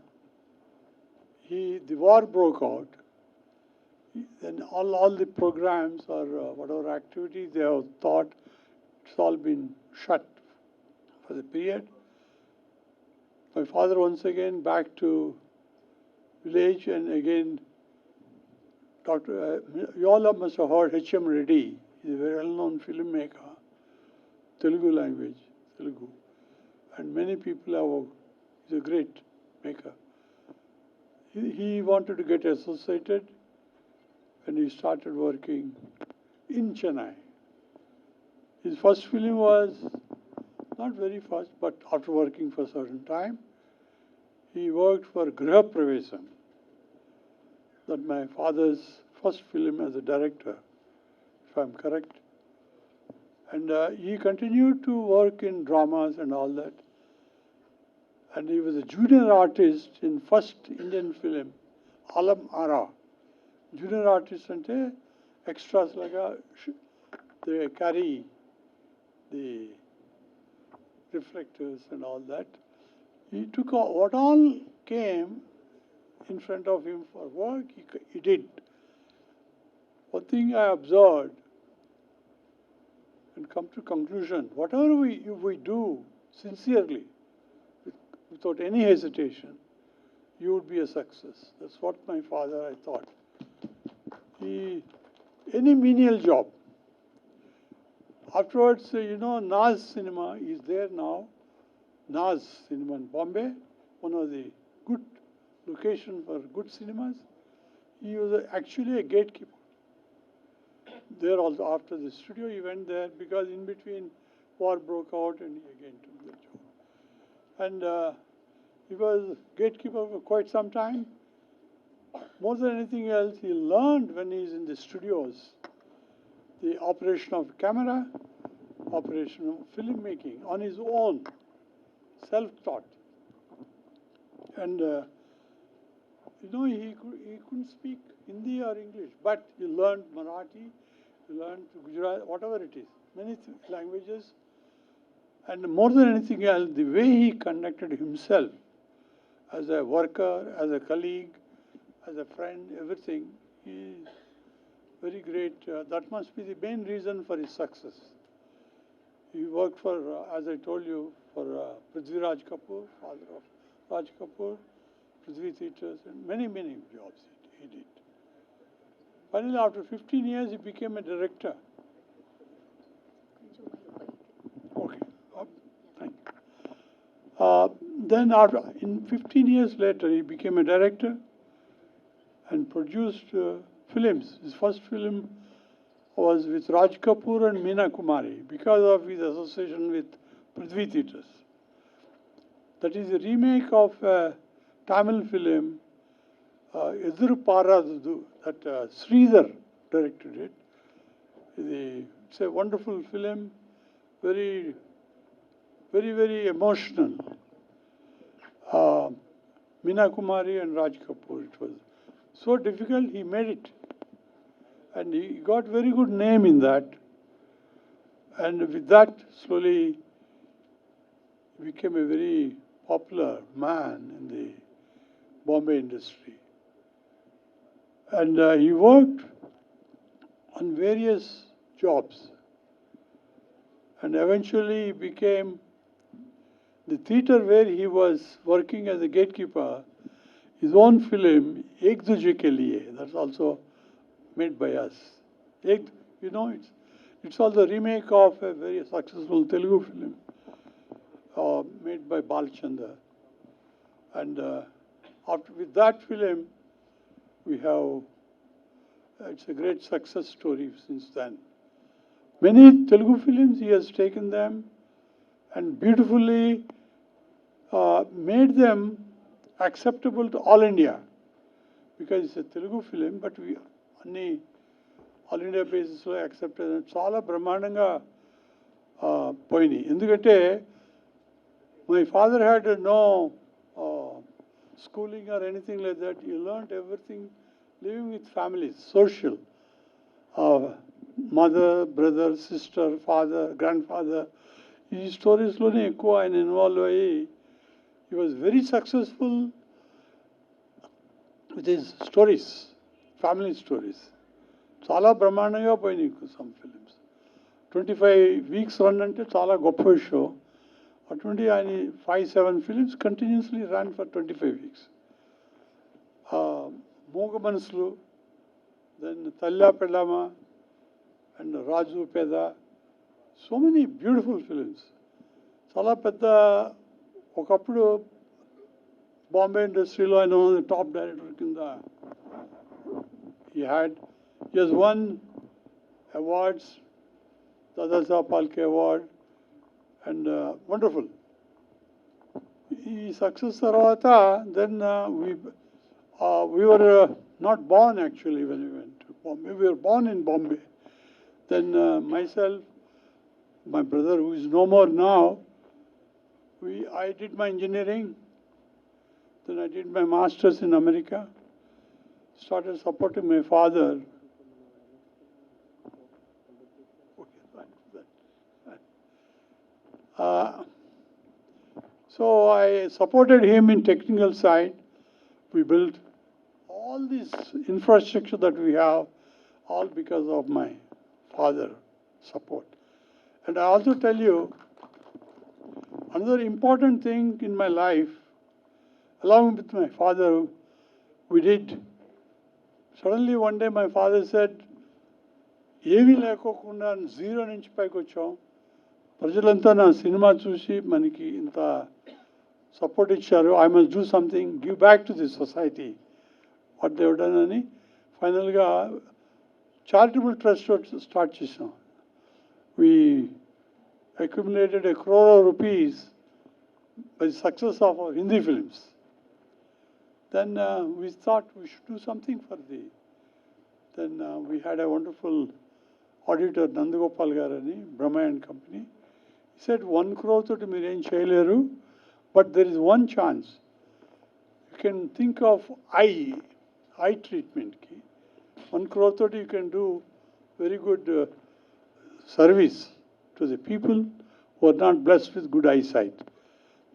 S8: war broke out. Then all the programs or whatever activities they have thought, it's all been shut for the period. My father once again back to village, and again you all must have heard H.M. Reddy. He's a very well-known filmmaker, Telugu language, Telugu. And many people have, he's a great maker. He wanted to get associated, and he started working in Chennai. His first film was not very fast, but after working for a certain time, he worked for Griha Pravesam, that my father's first film as a director, if I'm correct. And he continued to work in dramas and all that. And he was a junior artist in first Indian film, Alam Ara. Junior artist ante extras laga, they carry the reflectors and all that. He took what all came in front of him for work, he did. One thing I observed and come to conclusion, whatever we do sincerely, without any hesitation, you would be a success. That's what my father, I thought. Any menial job. Afterwards, Naz Cinema is there now. Naz Cinema in Bombay, one of the good location for good cinemas. He was actually a gatekeeper. There also, after the studio, he went there because in between war broke out and he again took the job. And he was gatekeeper for quite some time. More than anything else, he learned when he's in the studios the operation of camera, operation of filmmaking on his own, self-taught. And he couldn't speak Hindi or English, but he learned Marathi, he learned Gujarati, whatever it is, many languages. And more than anything else, the way he conducted himself as a worker, as a colleague, as a friend, everything, he is very great. That must be the main reason for his success. He worked for, as I told you, for Prithviraj Kapoor, father of Raj Kapoor, Prithvi Theatres, and many jobs he did. Finally, after 15 years, he became a director. Okay, thank you. Then, in 15 years later, he became a director and produced films. His first film was with Raj Kapoor and Meena Kumari because of his association with Prithvi Theatres. That is a remake of a Tamil film, Edur Paradadu, that Sridhar directed it. It's a wonderful film, very emotional. Meena Kumari and Raj Kapoor, it was so difficult, he made it. And he got very good name in that. And with that, slowly, he became a very popular man in the Bombay industry. And he worked on various jobs. And eventually he became the theater where he was working as a gatekeeper. His own film, Ek Duje Ke Liye, that's also made by us. You know, it's also a remake of a very successful Telugu film made by Balchandra. And with that film, we have, it's a great success story since then. Many Telugu films, he has taken them and beautifully made them acceptable to all India. Because it's a Telugu film, but we అన్ని all India బేసిస్లో accept చాలా బ్రహ్మాండంగా పోయినాయి. ఎందుకంటే my father had no schooling or anything like that. You learned everything living with families, social. Mother, brother, sister, father, grandfather. ఈ స్టోరీస్లోనే ఎక్కువ ఆయన involve అయ్యి he was very successful with his stories, family stories. చాలా బ్రహ్మాండంగా పోయినాయి some films. 25 weeks run అంటే చాలా గొప్ప విషయం. అటువంటి ఆయన 5-7 films continuously run for 25 weeks. మూగ మనసులు, దెన్ తల్లా పెళ్ళామ అండ్ రాజు పేద, సో మెనీ బ్యూటిఫుల్ ఫిలిమ్స్. చాలా పెద్ద ఒకప్పుడు బాంబే ఇండస్ట్రీలో ఆయన టాప్ డైరెక్టర్ కింద he has won awards, Dadasa Palke Award, and wonderful. ఈ సక్సెస్ తర్వాత then we were not born actually when we went to Bombay. We were born in Bombay. Then myself, my brother who is no more now, I did my engineering. Then I did my masters in America. Started supporting my father. So I supported him in technical side. We built all this infrastructure that we have, all because of my father support. And I also tell you, another important thing in my life, along with my father, we did. Suddenly one day my father said, ఏమీ లేకోకుండా zero నుంచి పైకి వచ్చాం, ప్రజలంతా నా cinema చూసి మనకి ఇంత సపోర్ట్ ఇచ్చారు, I must do something, give back to the society what Dev done అని ఫైనల్గా చారిటబుల్ ట్రస్ట్ స్టార్ట్ చేసాం. We accumulated 1 crore rupees by the success of our Hindi films. Then we thought we should do something for the. Then we had a wonderful auditor, Nandagopal Garani, Brahma and Company. He said, 1 crore to Miren Chaileru, but there is one chance. You can think of eye treatment. 1 crore to you can do very good service to the people who are not blessed with good eyesight.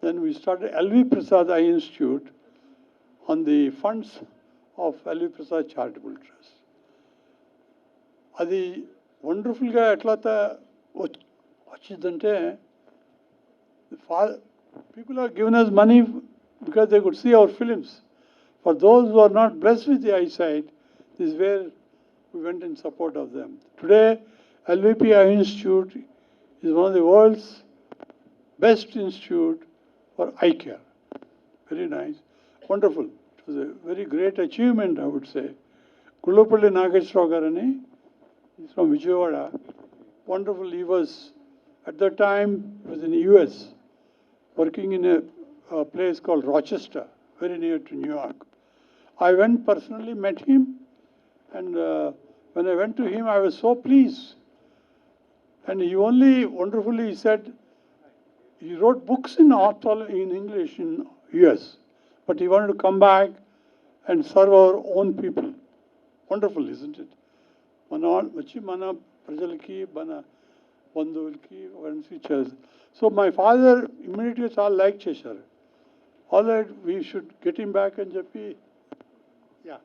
S8: Then we started L.V. Prasad Eye Institute on the funds of L.V. Prasad Charitable Trust. అది వండర్ఫుల్గా ఎట్లా వచ్చిందంటే, people are giving us money because they could see our films. For those who are not blessed with the eyesight, this is where we went in support of them. Today, LVP Eye Institute is one of the world's best institute for eye care. Very nice, wonderful. It was a very great achievement, I would say. Kullapalli Nageswara Garani, he's from Vijayawada. Wonderful. He was, at that time, he was in the US, working in a place called Rochester, very near to New York. I went personally, met him, and when I went to him, I was so pleased. And he only wonderfully said, he wrote books in English in US, but he wanted to come back and serve our own people. Wonderful, isn't it? Mana prajalki, mana bandhuvulki, friends. So my father immediately saw like Cheshire. all that we should get him back and చెప్పి yeah,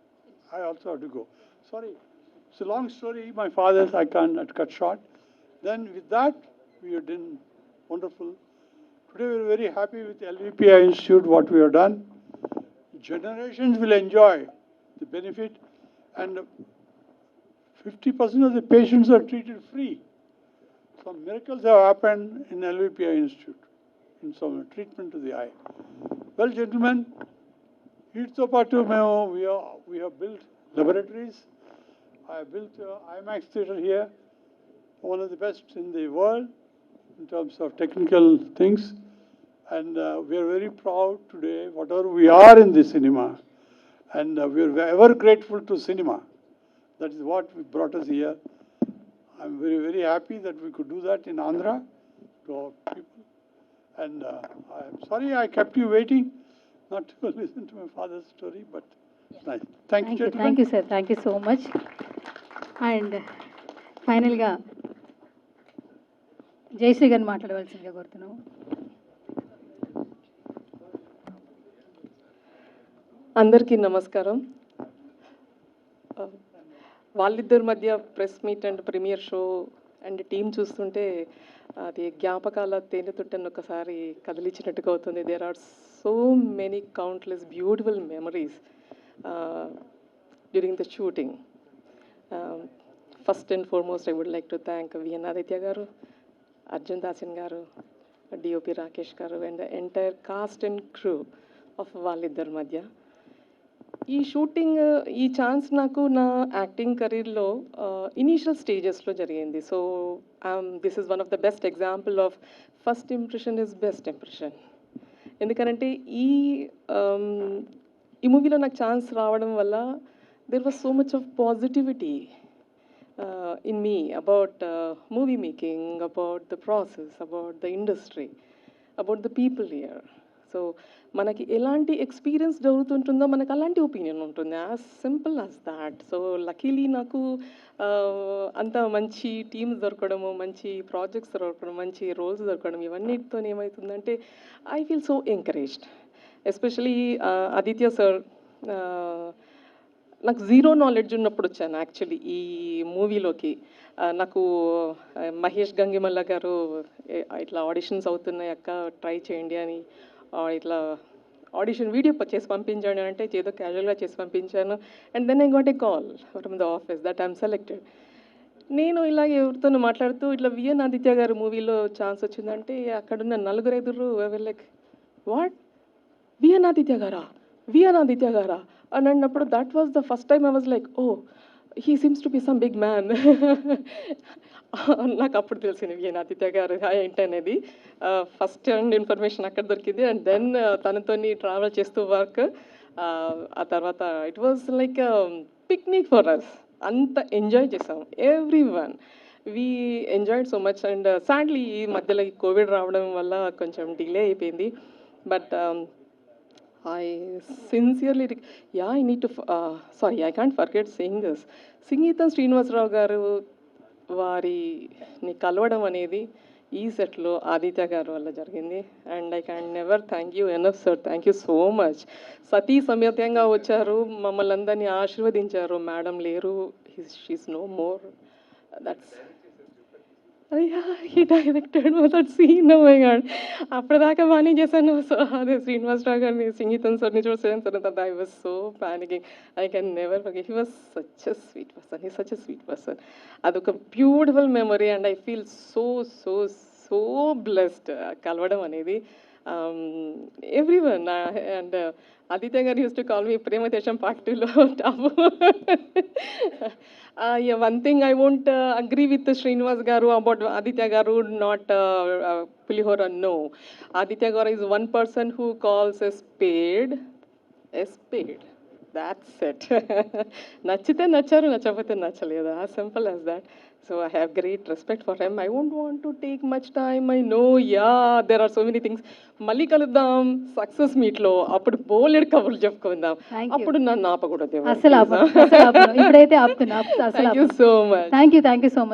S8: I also have to go. Sorry, it's a long story. My father's I can't cut short. Then with that, we have done wonderful. Today we are very happy with LVPI Institute, what we have done. Generations will enjoy the benefit, and 50% of the patients are treated free. Some miracles have happened in LVPI Institute, in some treatment to the eye. Well, gentlemen, వీటితో పాటు we have built laboratories. I have built IMAX theatre here, one of the best in the world in terms of technical things. And we are very proud today, whatever we are in the cinema. And we are ever grateful to cinema. That is what brought us here. I'm very, very happy that we could do that in Andhra to our people. And I'm sorry I kept you waiting, not to listen to my father's story, but nice. Thank you, gentlemen.
S1: Thank you sir, thank you so much. And ఫైనల్గా జయశ్రీ గారిని మాట్లాడవలసిందిగా కోరుతున్నాము.
S9: అందరికీ నమస్కారం. వాళ్ళిద్దరి మధ్య press meet and premiere show and team చూస్తుంటే అది జ్ఞాపకాల తేనెతుట్టని ఒకసారి కదిలించినట్టుగా అవుతుంది. There are so many countless beautiful memories during the shooting. First and foremost I would like to thank VN Aditya గారు, అర్జున్ దాసిన్ గారు, డిఓపి రాకేష్ గారు and entire cast and crew of వాళ్ళిద్దరి మధ్య. ఈ షూటింగ్, ఈ ఛాన్స్ నాకు నా యాక్టింగ్ కెరీర్లో ఇనీషియల్ స్టేజెస్లో జరిగింది. So this is one of the best example of first impression is best impression. ఎందుకంటే ఈ మూవీలో నాకు ఛాన్స్ రావడం వల్ల there was so much of positivity in me about movie making, about the process, about the industry, about the people here. So మనకి ఎలాంటి experience జరుగుతుంటుందో మనకు అలాంటి ఒపీనియన్ ఉంటుంది, as simple as that. So luckily నాకు అంత మంచి టీమ్స్ దొరకడము, మంచి projects దొరకడం, మంచి రోల్స్ దొరకడం, ఇవన్నిటితో ఏమవుతుందంటే I feel so encouraged. Especially Aditya sir, నాకు జీరో నాలెడ్జ్ ఉన్నప్పుడు వచ్చాను యాక్చువల్లీ ఈ మూవీలోకి. నాకు మహేష్ గంగిమల్ల గారు ఇట్లా ఆడిషన్స్ అవుతున్నాయి అక్క, ట్రై చేయండి అని ఇట్లా ఆడిషన్ వీడియో చేసి పంపించండి అంటే ఏదో క్యాజువల్గా చేసి పంపించాను. And then I got a call from the office that I'm selected. నేను ఇలాగే ఎవరితో మాట్లాడుతూ ఇట్లా విఎన్ ఆదిత్య గారు మూవీలో ఛాన్స్ వచ్చిందంటే అక్కడున్న నలుగురు ఎదురు లైక్ వాట్, విఎన్ ఆదిత్య గారా అని అన్నప్పుడు that was the first time I was like, oh he seems to be some big man. నాకు అప్పుడు తెలిసింది విఎన్ ఆదిత్య గారు ఏంటనేది. ఫస్ట్ హ్యాండ్ ఇన్ఫర్మేషన్ అక్కడ దొరికింది. అండ్ దెన్ తనతో ట్రావెల్ చేస్తూ వర్క్, ఆ తర్వాత it was like picnic for us. అంత ఎంజాయ్ చేసాం, everyone we enjoyed so much. And sadly ఈ మధ్యలో ఈ కోవిడ్ రావడం వల్ల కొంచెం డిలే అయిపోయింది. But I sincerely, I need to, sorry, I can't forget saying this. Singeetam Srinivasarao గారు వారిని కలవడం అనేది ఈ సెట్లో ఆదిత్య గారు వల్ల జరిగింది. And I can never thank you enough sir, thank you so much. సతీ సమేతంగా వచ్చారు, మమ్మల్ని అందరినీ ఆశీర్వదించారు. మేడం లేరు, she's no more. That's he directed that scene. Oh my God, అప్పటిదాకా బాగానే చేశాను. సో అదే శ్రీనివాసరావు గారిని సింగీతం సార్ని చూసాను తర్వాత I was so panicking. I can never forget. He was such a sweet person, he such a sweet person. అదొక beautiful memory and I feel so so so blessed కలవడం అనేది. ఎవ్రీవన్ అండ్ ఆదిత్య గారు use to call me Prema Desam part 2లో టాపు. One thing I won't agree with Srinivas garu about Aditya garu, not Pulihora, no. Aditya garu is one person who calls a spade a spade. That's it. Nachite nacharu, nachapate nachaleda. As simple as that. So I have great respect for him. I won't want to take much time. I know, yeah, there are so many things. Malli kaluddam success meet lo appudu bold కబుర్లు చెప్పుకుందాం. అప్పుడు నన్ను ఆపకూడదు.
S1: అసలు ఆపను, ఇప్పుడైతే ఆపుతున్నా.
S9: Thank you so much.
S1: Thank you so much.